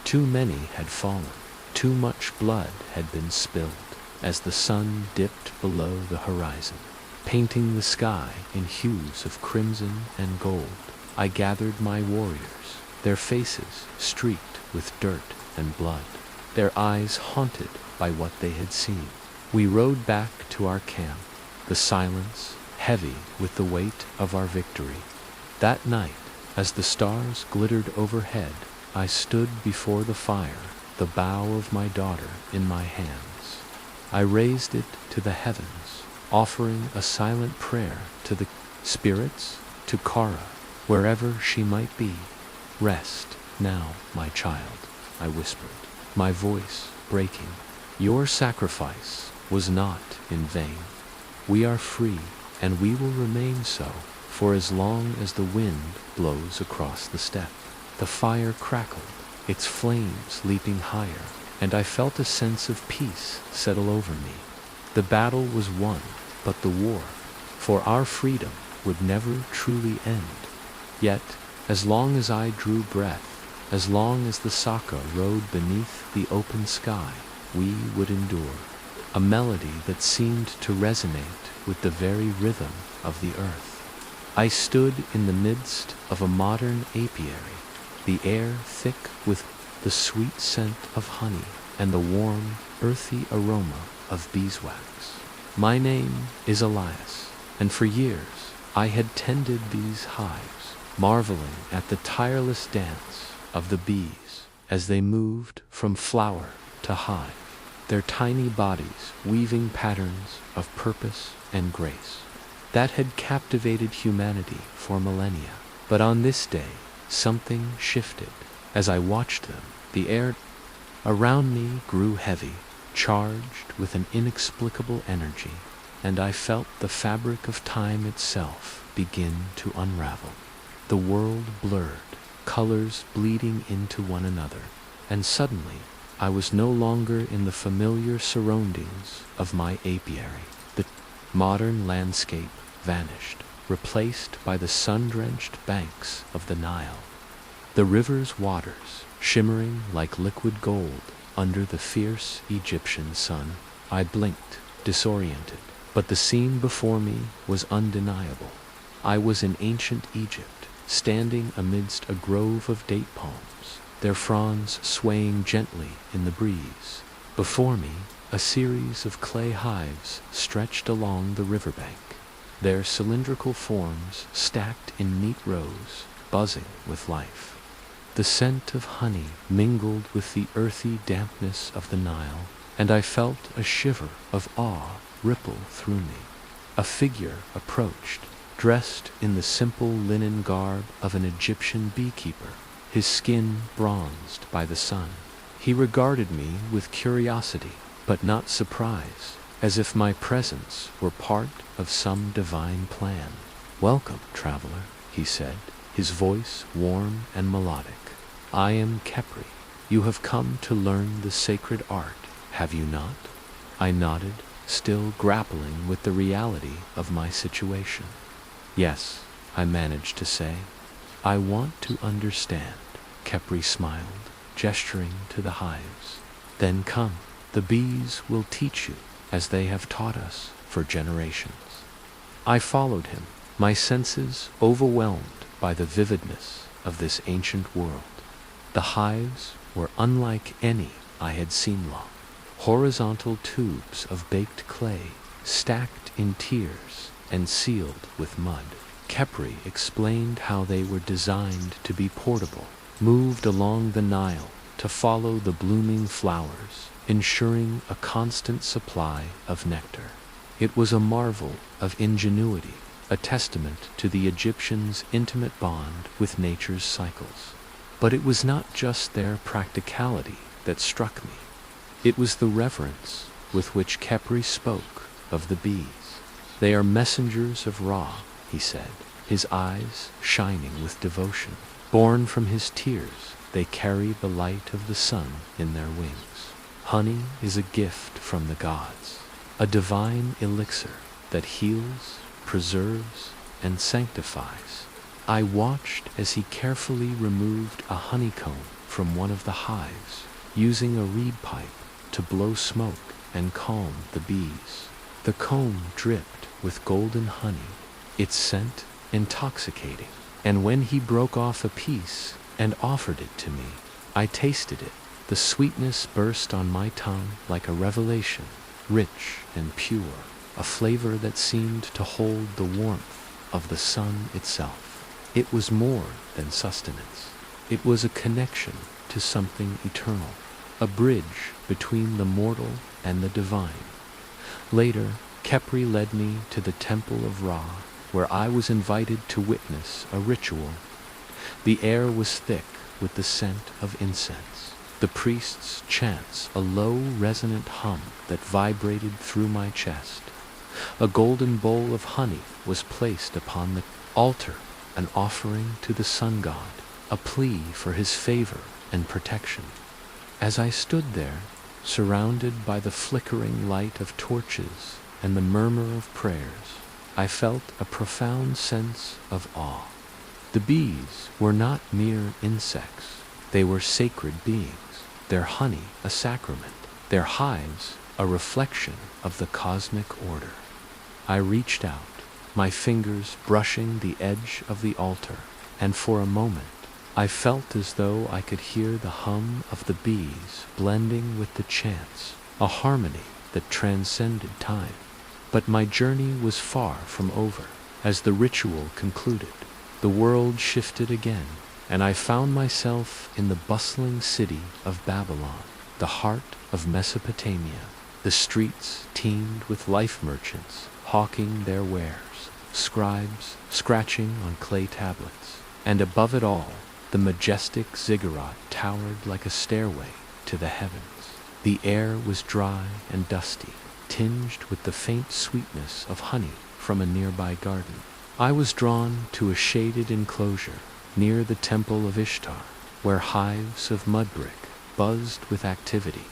Too many had fallen, too much blood had been spilled, as the sun dipped below the horizon, painting the sky in hues of crimson and gold. I gathered my warriors, their faces streaked with dirt and blood, their eyes haunted by what they had seen. We rode back to our camp, the silence heavy with the weight of our victory. That night, as the stars glittered overhead, I stood before the fire, the bow of my daughter in my hands. I raised it to the heavens, offering a silent prayer to the spirits, to Kara, wherever she might be. "Rest now, my child," I whispered, my voice breaking. "Your sacrifice was not in vain. We are free, and we will remain so for as long as the wind blows across the steppe." The fire crackled, its flames leaping higher, and I felt a sense of peace settle over me. The battle was won, but the war for our freedom would never truly end. Yet, as long as I drew breath, as long as the Saka rode beneath the open sky, we would endure. A melody that seemed to resonate with the very rhythm of the earth. I stood in the midst of a modern apiary, the air thick with the sweet scent of honey and the warm, earthy aroma of beeswax. My name is Elias, and for years I had tended these hives, marveling at the tireless dance of the bees as they moved from flower to hive, their tiny bodies weaving patterns of purpose and grace that had captivated humanity for millennia. But on this day, something shifted. As I watched them, the air around me grew heavy, charged with an inexplicable energy, and I felt the fabric of time itself begin to unravel. The world blurred, colors bleeding into one another, and suddenly I was no longer in the familiar surroundings of my apiary. The modern landscape vanished, replaced by the sun-drenched banks of the Nile. The river's waters, shimmering like liquid gold under the fierce Egyptian sun. I blinked, disoriented, but the scene before me was undeniable. I was in ancient Egypt, standing amidst a grove of date palms, their fronds swaying gently in the breeze. Before me, a series of clay hives stretched along the riverbank, their cylindrical forms stacked in neat rows, buzzing with life. The scent of honey mingled with the earthy dampness of the Nile, and I felt a shiver of awe ripple through me. A figure approached, dressed in the simple linen garb of an Egyptian beekeeper, his skin bronzed by the sun. He regarded me with curiosity, but not surprise, as if my presence were part of some divine plan. "Welcome, traveler," he said, his voice warm and melodic. "I am Kepri. You have come to learn the sacred art, have you not?" I nodded, still grappling with the reality of my situation. "Yes," I managed to say. "I want to understand," Kepri smiled, gesturing to the hives. "Then come, the bees will teach you, as they have taught us for generations." I followed him, my senses overwhelmed by the vividness of this ancient world. The hives were unlike any I had seen long. Horizontal tubes of baked clay, stacked in tiers and sealed with mud. Kepri explained how they were designed to be portable, moved along the Nile to follow the blooming flowers, ensuring a constant supply of nectar. It was a marvel of ingenuity, a testament to the Egyptians' intimate bond with nature's cycles. But it was not just their practicality that struck me. It was the reverence with which Kepri spoke of the bees. "They are messengers of Ra," he said, his eyes shining with devotion. "Born from his tears, they carry the light of the sun in their wings. Honey is a gift from the gods, a divine elixir that heals, preserves, and sanctifies." I watched as he carefully removed a honeycomb from one of the hives, using a reed pipe to blow smoke and calm the bees. The comb dripped with golden honey, its scent intoxicating, and when he broke off a piece and offered it to me, I tasted it. The sweetness burst on my tongue like a revelation, rich and pure, a flavor that seemed to hold the warmth of the sun itself. It was more than sustenance. It was a connection to something eternal, a bridge between the mortal and the divine. Later, Kepri led me to the temple of Ra, where I was invited to witness a ritual. The air was thick with the scent of incense. The priest's chants, a low, resonant hum that vibrated through my chest. A golden bowl of honey was placed upon the altar, an offering to the sun god, a plea for his favor and protection. As I stood there, surrounded by the flickering light of torches and the murmur of prayers, I felt a profound sense of awe. The bees were not mere insects. They were sacred beings, their honey a sacrament, their hives a reflection of the cosmic order. I reached out, my fingers brushing the edge of the altar, and for a moment I felt as though I could hear the hum of the bees blending with the chants, a harmony that transcended time. But my journey was far from over. As the ritual concluded, the world shifted again, and I found myself in the bustling city of Babylon, the heart of Mesopotamia. The streets teemed with life merchants hawking their wares, scribes scratching on clay tablets, and above it all, the majestic ziggurat towered like a stairway to the heavens. The air was dry and dusty, tinged with the faint sweetness of honey from a nearby garden. I was drawn to a shaded enclosure near the temple of Ishtar, where hives of mud brick buzzed with activity.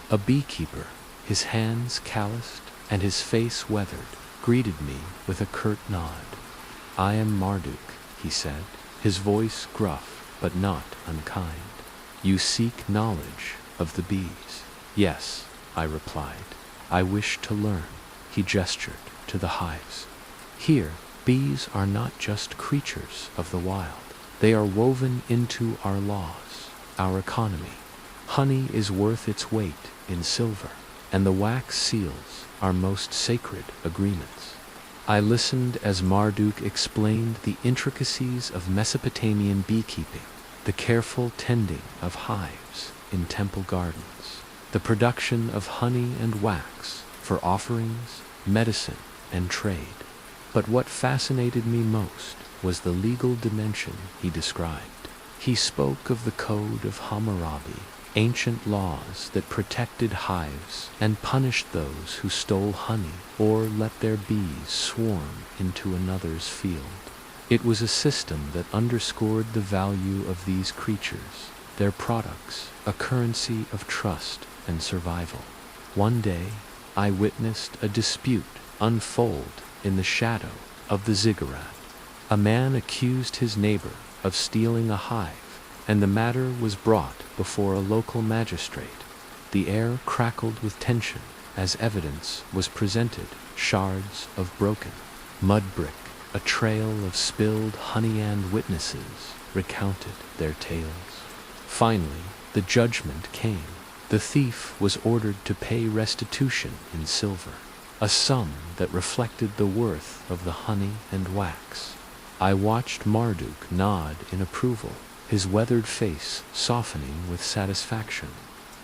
A beekeeper, his hands calloused and his face weathered, greeted me with a curt nod. "I am Marduk," he said, his voice gruff but not unkind. "You seek knowledge of the bees." "Yes," I replied. "I wish to learn." He gestured to the hives. "Here, bees are not just creatures of the wild. They are woven into our laws, our economy. Honey is worth its weight in silver, and the wax seals our most sacred agreements." I listened as Marduk explained the intricacies of Mesopotamian beekeeping, the careful tending of hives in temple gardens, the production of honey and wax for offerings, medicine, and trade. But what fascinated me most was the legal dimension he described. He spoke of the Code of Hammurabi, ancient laws that protected hives and punished those who stole honey or let their bees swarm into another's field. It was a system that underscored the value of these creatures, their products, a currency of trust and survival. One day, I witnessed a dispute unfold in the shadow of the ziggurat. A man accused his neighbor of stealing a hive, and the matter was brought before a local magistrate. The air crackled with tension as evidence was presented, shards of broken mud brick, a trail of spilled honey, and witnesses recounted their tales. Finally, the judgment came. The thief was ordered to pay restitution in silver, a sum that reflected the worth of the honey and wax. I watched Marduk nod in approval, his weathered face softening with satisfaction.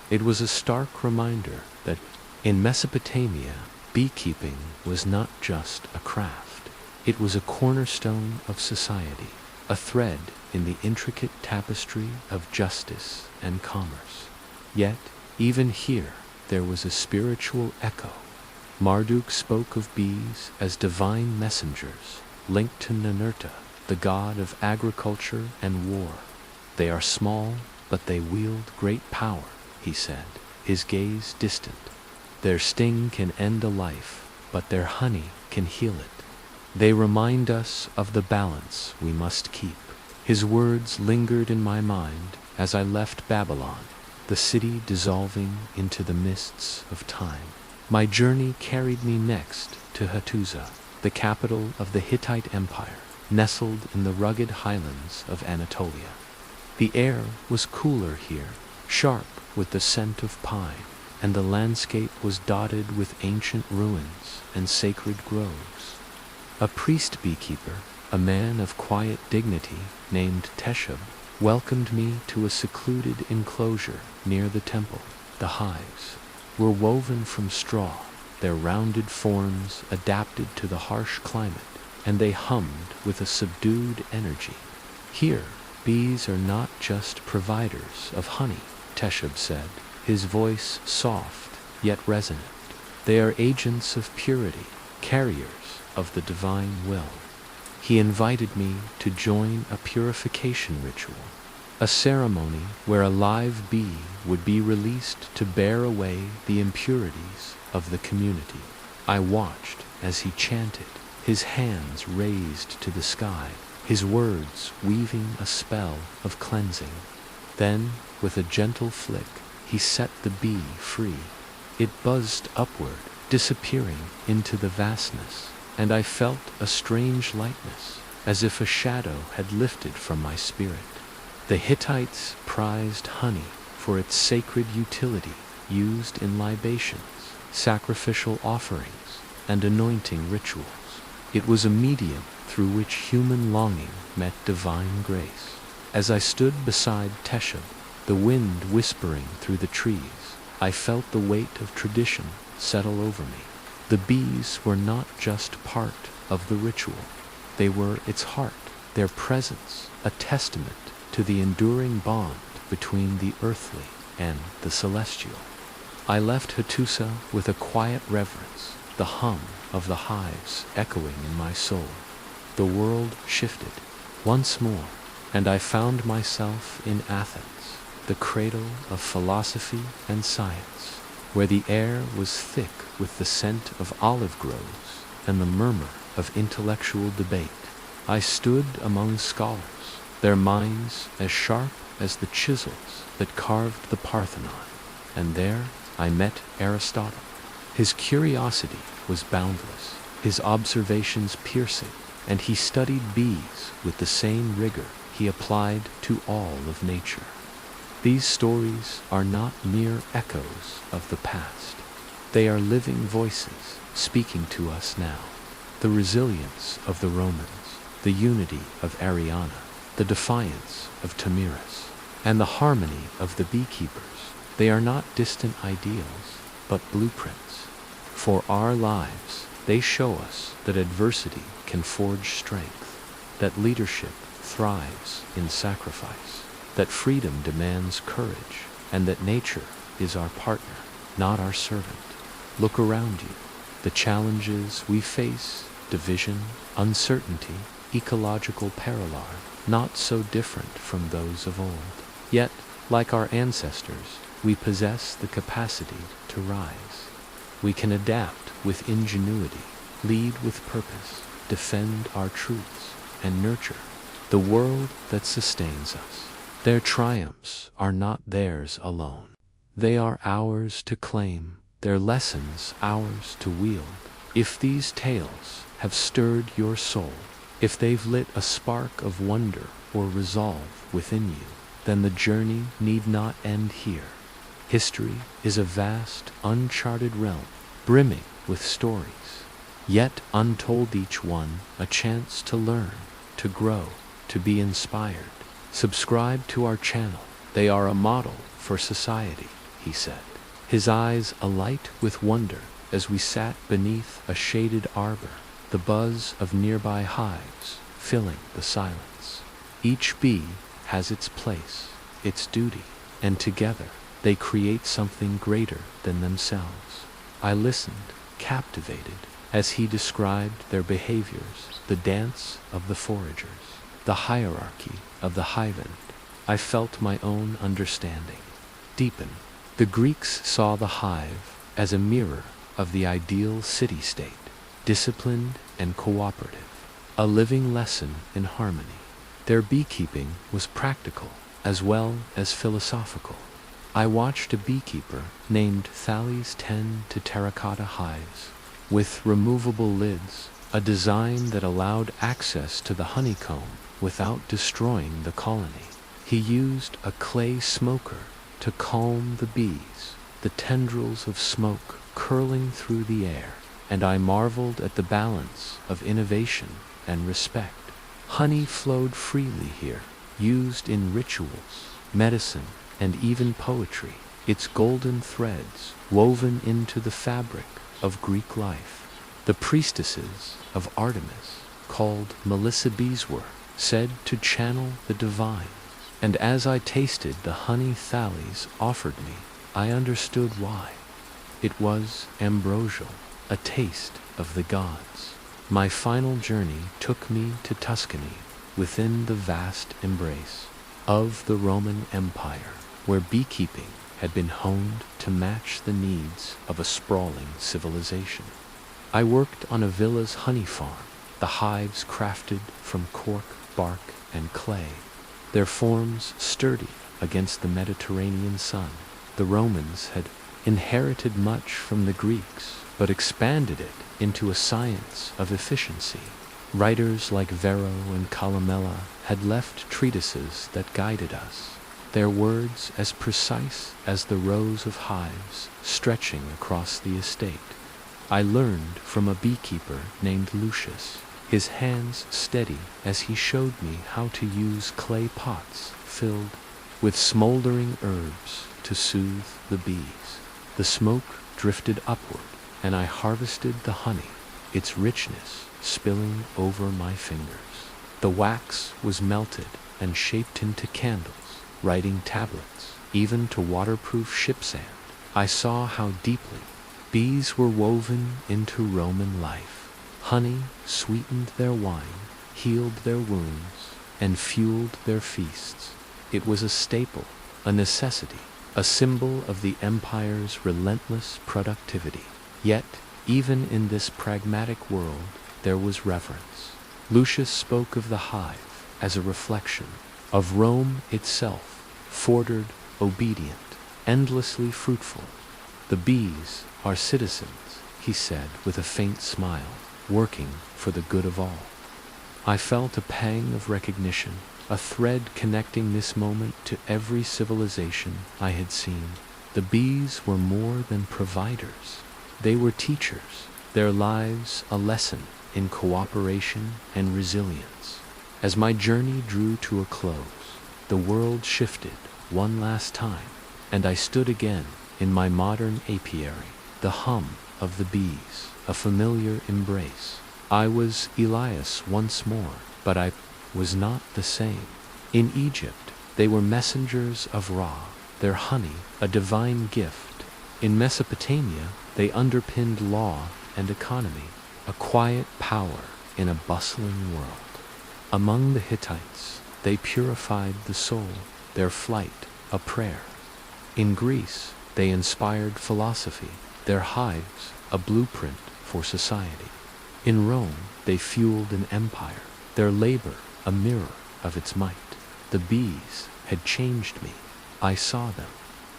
It was a stark reminder that in Mesopotamia, beekeeping was not just a craft. It was a cornerstone of society, a thread in the intricate tapestry of justice and commerce. Yet, even here, there was a spiritual echo. Marduk spoke of bees as divine messengers, linked to Ninurta, the god of agriculture and war. They are small, but they wield great power, he said, his gaze distant. Their sting can end a life, but their honey can heal it. They remind us of the balance we must keep. His words lingered in my mind as I left Babylon, the city dissolving into the mists of time. My journey carried me next to Hattusa, the capital of the Hittite Empire, nestled in the rugged highlands of Anatolia. The air was cooler here, sharp with the scent of pine, and the landscape was dotted with ancient ruins and sacred groves. A priest beekeeper, a man of quiet dignity named Teshub, welcomed me to a secluded enclosure near the temple. The hives were woven from straw, their rounded forms adapted to the harsh climate, and they hummed with a subdued energy. Here, bees are not just providers of honey, Teshub said, his voice soft yet resonant. They are agents of purity, carriers of the divine will. He invited me to join a purification ritual, a ceremony where a live bee would be released to bear away the impurities of the community. I watched as he chanted, his hands raised to the sky, his words weaving a spell of cleansing. Then, with a gentle flick, he set the bee free. It buzzed upward, disappearing into the vastness, and I felt a strange lightness, as if a shadow had lifted from my spirit. The Hittites prized honey for its sacred utility, used in libations, sacrificial offerings, and anointing rituals. It was a medium through which human longing met divine grace. As I stood beside Teshub, the wind whispering through the trees, I felt the weight of tradition settle over me. The bees were not just part of the ritual. They were its heart, their presence a testament to the enduring bond between the earthly and the celestial. I left Hattusa with a quiet reverence, the hum of the hives echoing in my soul. The world shifted once more, and I found myself in Athens, the cradle of philosophy and science, where the air was thick with the scent of olive groves and the murmur of intellectual debate. I stood among scholars, their minds as sharp as the chisels that carved the Parthenon, and there I met Aristotle. His curiosity was boundless, his observations piercing, and he studied bees with the same rigor he applied to all of nature. These stories are not mere echoes of the past. They are living voices speaking to us now. The resilience of the Romans, the unity of Ariana, the defiance of Tamiris, and the harmony of the beekeepers. They are not distant ideals, but blueprints. For our lives, they show us that adversity can forge strength, that leadership thrives in sacrifice, that freedom demands courage, and that nature is our partner, not our servant. Look around you. The challenges we face, division, uncertainty, ecological peril are not so different from those of old. Yet, like our ancestors, we possess the capacity to rise. We can adapt with ingenuity, lead with purpose, defend our truths, and nurture the world that sustains us. Their triumphs are not theirs alone. They are ours to claim, their lessons ours to wield. If these tales have stirred your soul, if they've lit a spark of wonder or resolve within you, then the journey need not end here. History is a vast, uncharted realm, brimming with stories, yet untold, each one a chance to learn, to grow, to be inspired. Subscribe to our channel. They are a model for society, he said, his eyes alight with wonder as we sat beneath a shaded arbor, the buzz of nearby hives filling the silence. Each bee has its place, its duty, and together they create something greater than themselves. I listened, captivated, as he described their behaviors, the dance of the foragers, the hierarchy of the hive. I felt my own understanding deepen. The Greeks saw the hive as a mirror of the ideal city-state, disciplined and cooperative, a living lesson in harmony. Their beekeeping was practical as well as philosophical. I watched a beekeeper named Thales tend to terracotta hives with removable lids, a design that allowed access to the honeycomb without destroying the colony. He used a clay smoker to calm the bees, the tendrils of smoke curling through the air, and I marveled at the balance of innovation and respect. Honey flowed freely here, used in rituals, medicine, and even poetry, its golden threads woven into the fabric of Greek life. The priestesses of Artemis, called Melissa bees, were said to channel the divine, and as I tasted the honey Thales offered me, I understood why. It was ambrosial, a taste of the gods. My final journey took me to Tuscany, within the vast embrace of the Roman Empire, where beekeeping had been honed to match the needs of a sprawling civilization. I worked on a villa's honey farm, the hives crafted from cork, bark, and clay, their forms sturdy against the Mediterranean sun. The Romans had inherited much from the Greeks, but expanded it into a science of efficiency. Writers like Varro and Columella had left treatises that guided us, their words as precise as the rows of hives stretching across the estate. I learned from a beekeeper named Lucius, his hands steady as he showed me how to use clay pots filled with smoldering herbs to soothe the bees. The smoke drifted upward, and I harvested the honey, its richness spilling over my fingers. The wax was melted and shaped into candles, writing tablets, even to waterproof ship sand. I saw how deeply bees were woven into Roman life. Honey sweetened their wine, healed their wounds, and fueled their feasts. It was a staple, a necessity, a symbol of the empire's relentless productivity. Yet, even in this pragmatic world, there was reverence. Lucius spoke of the hive as a reflection of Rome itself, forward, obedient, endlessly fruitful. The bees are citizens, he said with a faint smile, working for the good of all. I felt a pang of recognition, a thread connecting this moment to every civilization I had seen. The bees were more than providers. They were teachers, their lives a lesson in cooperation and resilience. As my journey drew to a close, the world shifted one last time, and I stood again in my modern apiary, the hum of the bees, a familiar embrace. I was Elias once more, but I was not the same. In Egypt, they were messengers of Ra, their honey a divine gift. In Mesopotamia, they underpinned law and economy, a quiet power in a bustling world. Among the Hittites, they purified the soul, their flight a prayer. In Greece, they inspired philosophy, their hives a blueprint for society. In Rome, they fueled an empire, their labor a mirror of its might. The bees had changed me. I saw them,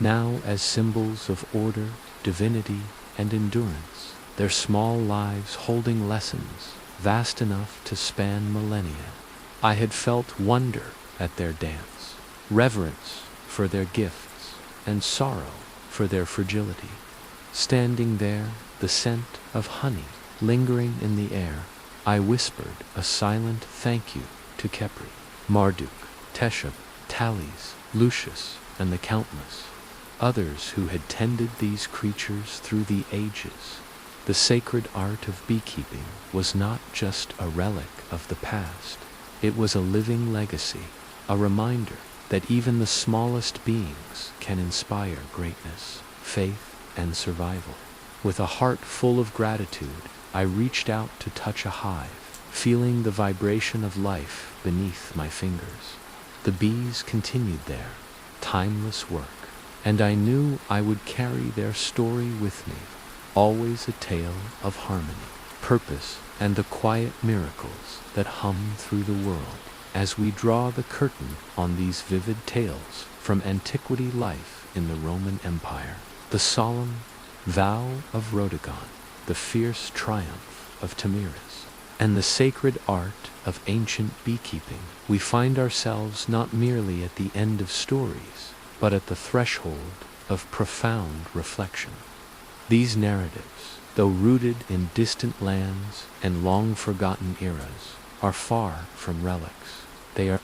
now as symbols of order, divinity, and endurance, their small lives holding lessons vast enough to span millennia. I had felt wonder at their dance, reverence for their gifts, and sorrow for their fragility. Standing there, the scent of honey lingering in the air, I whispered a silent thank you to Khepri, Marduk, Teshub, Thales, Lucius, and the countless others who had tended these creatures through the ages. The sacred art of beekeeping was not just a relic of the past. It was a living legacy, a reminder that even the smallest beings can inspire greatness, faith, and survival. With a heart full of gratitude, I reached out to touch a hive, feeling the vibration of life beneath my fingers. The bees continued their timeless work, and I knew I would carry their story with me, always a tale of harmony, purpose, and the quiet miracles that hum through the world. As we draw the curtain on these vivid tales from antiquity life in the Roman Empire, the solemn vow of Rhodogon, the fierce triumph of Tamiris, and the sacred art of ancient beekeeping, we find ourselves not merely at the end of stories, but at the threshold of profound reflection. These narratives, though rooted in distant lands and long-forgotten eras, are far from relics. They are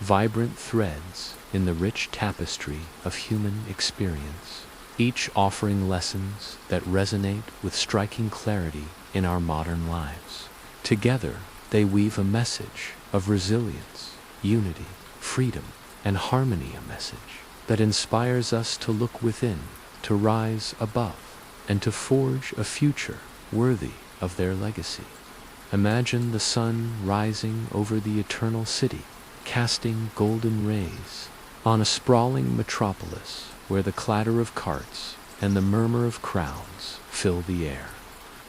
vibrant threads in the rich tapestry of human experience, each offering lessons that resonate with striking clarity in our modern lives. Together, they weave a message of resilience, unity, freedom, and harmony, a message that inspires us to look within, to rise above, and to forge a future worthy of their legacy. Imagine the sun rising over the eternal city, casting golden rays on a sprawling metropolis where the clatter of carts and the murmur of crowds fill the air.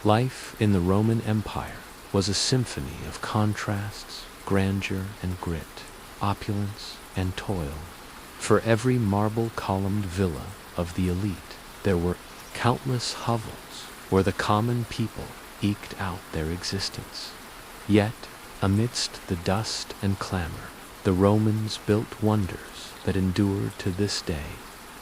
Life in the Roman Empire was a symphony of contrasts, grandeur and grit, opulence and toil. For every marble-columned villa of the elite, there were countless hovels where the common people eked out their existence. Yet, amidst the dust and clamor, the Romans built wonders that endure to this day.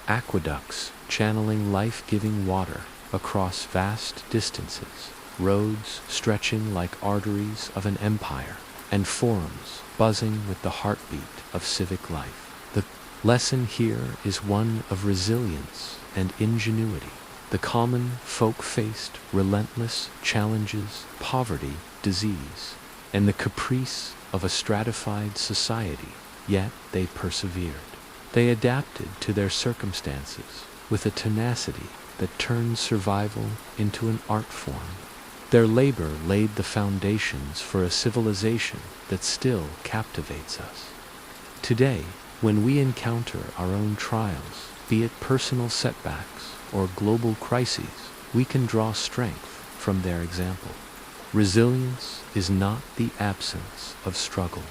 Aqueducts channeling life-giving water across vast distances, roads stretching like arteries of an empire, and forums buzzing with the heartbeat of civic life. The lesson here is one of resilience and ingenuity. The common folk faced relentless challenges, poverty, disease, and the caprice of a stratified society, yet they persevered. They adapted to their circumstances with a tenacity that turned survival into an art form. Their labor laid the foundations for a civilization that still captivates us. Today, when we encounter our own trials, be it personal setbacks or global crises, we can draw strength from their example. Resilience is not the absence of struggle,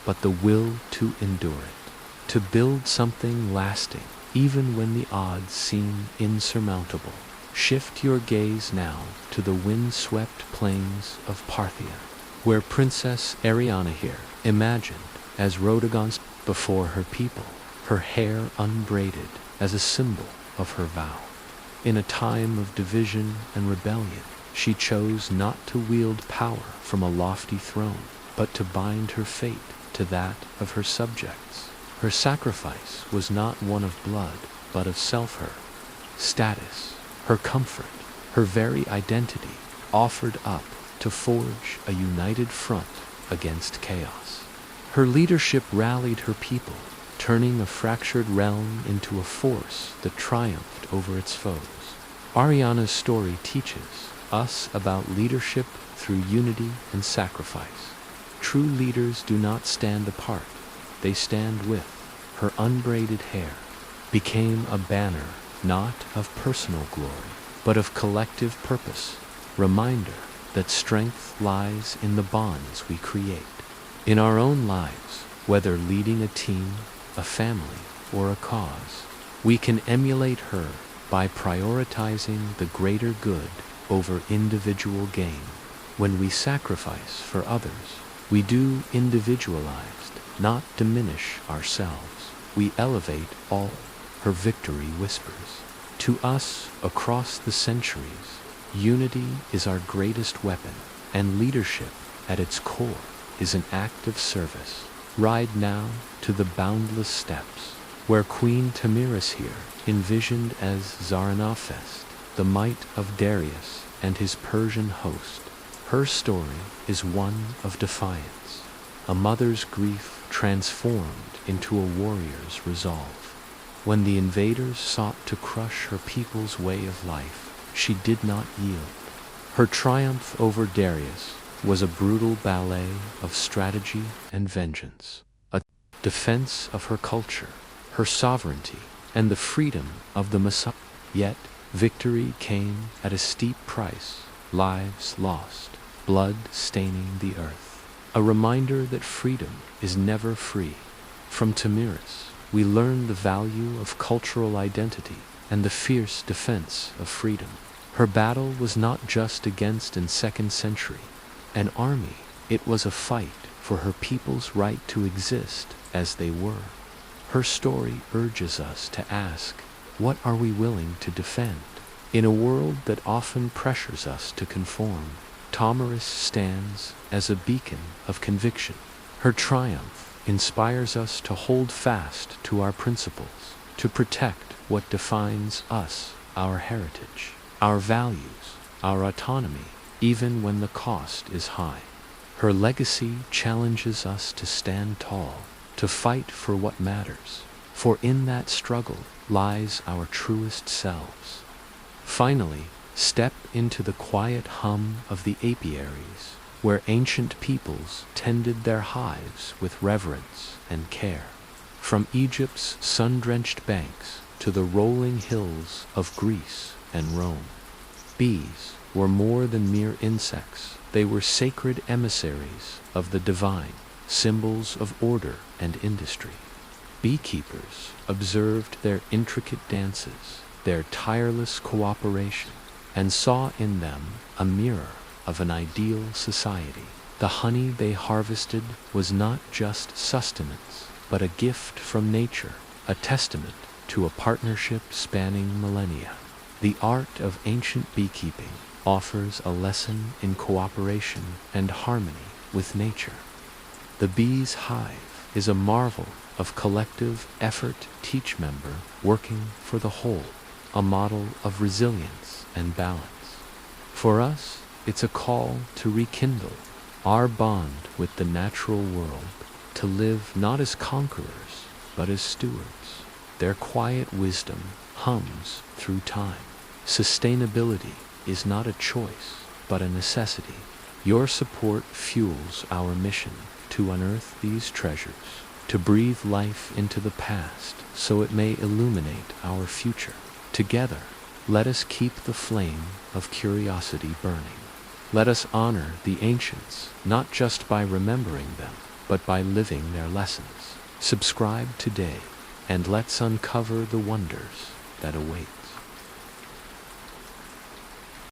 but the will to endure it, to build something lasting, even when the odds seem insurmountable. Shift your gaze now to the wind-swept plains of Parthia, where Princess Arianahir imagined as Rhodogon before her people, her hair unbraided as a symbol of her vow. In a time of division and rebellion, she chose not to wield power from a lofty throne, but to bind her fate to that of her subjects. Her sacrifice was not one of blood, but of self, her status, her comfort, her very identity, offered up to forge a united front against chaos. Her leadership rallied her people, turning a fractured realm into a force that triumphed over its foes. Ariana's story teaches us about leadership through unity and sacrifice. True leaders do not stand apart, they stand with. Her unbraided hair became a banner not of personal glory, but of collective purpose, reminder that strength lies in the bonds we create. In our own lives, whether leading a team, a family, or a cause, we can emulate her by prioritizing the greater good over individual gain. When we sacrifice for others, we do individualized, not diminish ourselves. We elevate all. Her victory whispers to us across the centuries, unity is our greatest weapon, and leadership at its core is an act of service. Ride now to the boundless steppes, where Queen Tamiris envisioned as Zaranafest, the might of Darius and his Persian host. Her story is one of defiance, a mother's grief transformed into a warrior's resolve. When the invaders sought to crush her people's way of life, she did not yield. Her triumph over Darius was a brutal ballet of strategy and vengeance, a defense of her culture, her sovereignty, and the freedom of the Messiah. Yet, victory came at a steep price, lives lost, blood staining the earth. A reminder that freedom is never free. From Tamiris, we learn the value of cultural identity and the fierce defense of freedom. Her battle was not just against in 2nd century an army, it was a fight for her people's right to exist as they were. Her story urges us to ask, what are we willing to defend? In a world that often pressures us to conform, Tamiris stands as a beacon of conviction. Her triumph inspires us to hold fast to our principles, to protect what defines us, our heritage, our values, our autonomy, even when the cost is high. Her legacy challenges us to stand tall, to fight for what matters, for in that struggle lies our truest selves. Finally, step into the quiet hum of the apiaries, where ancient peoples tended their hives with reverence and care. From Egypt's sun-drenched banks to the rolling hills of Greece and Rome, bees were more than mere insects. They were sacred emissaries of the divine, symbols of order and industry. Beekeepers observed their intricate dances, their tireless cooperation, and saw in them a mirror of an ideal society. The honey they harvested was not just sustenance, but a gift from nature, a testament to a partnership spanning millennia. The art of ancient beekeeping offers a lesson in cooperation and harmony with nature. The bee's hive is a marvel of collective effort, each member working for the whole, a model of resilience and balance. For us, it's a call to rekindle our bond with the natural world, to live not as conquerors, but as stewards. Their quiet wisdom hums through time. Sustainability is not a choice, but a necessity. Your support fuels our mission to unearth these treasures, to breathe life into the past so it may illuminate our future. Together, let us keep the flame of curiosity burning. Let us honor the ancients, not just by remembering them, but by living their lessons. Subscribe today, and let's uncover the wonders that await.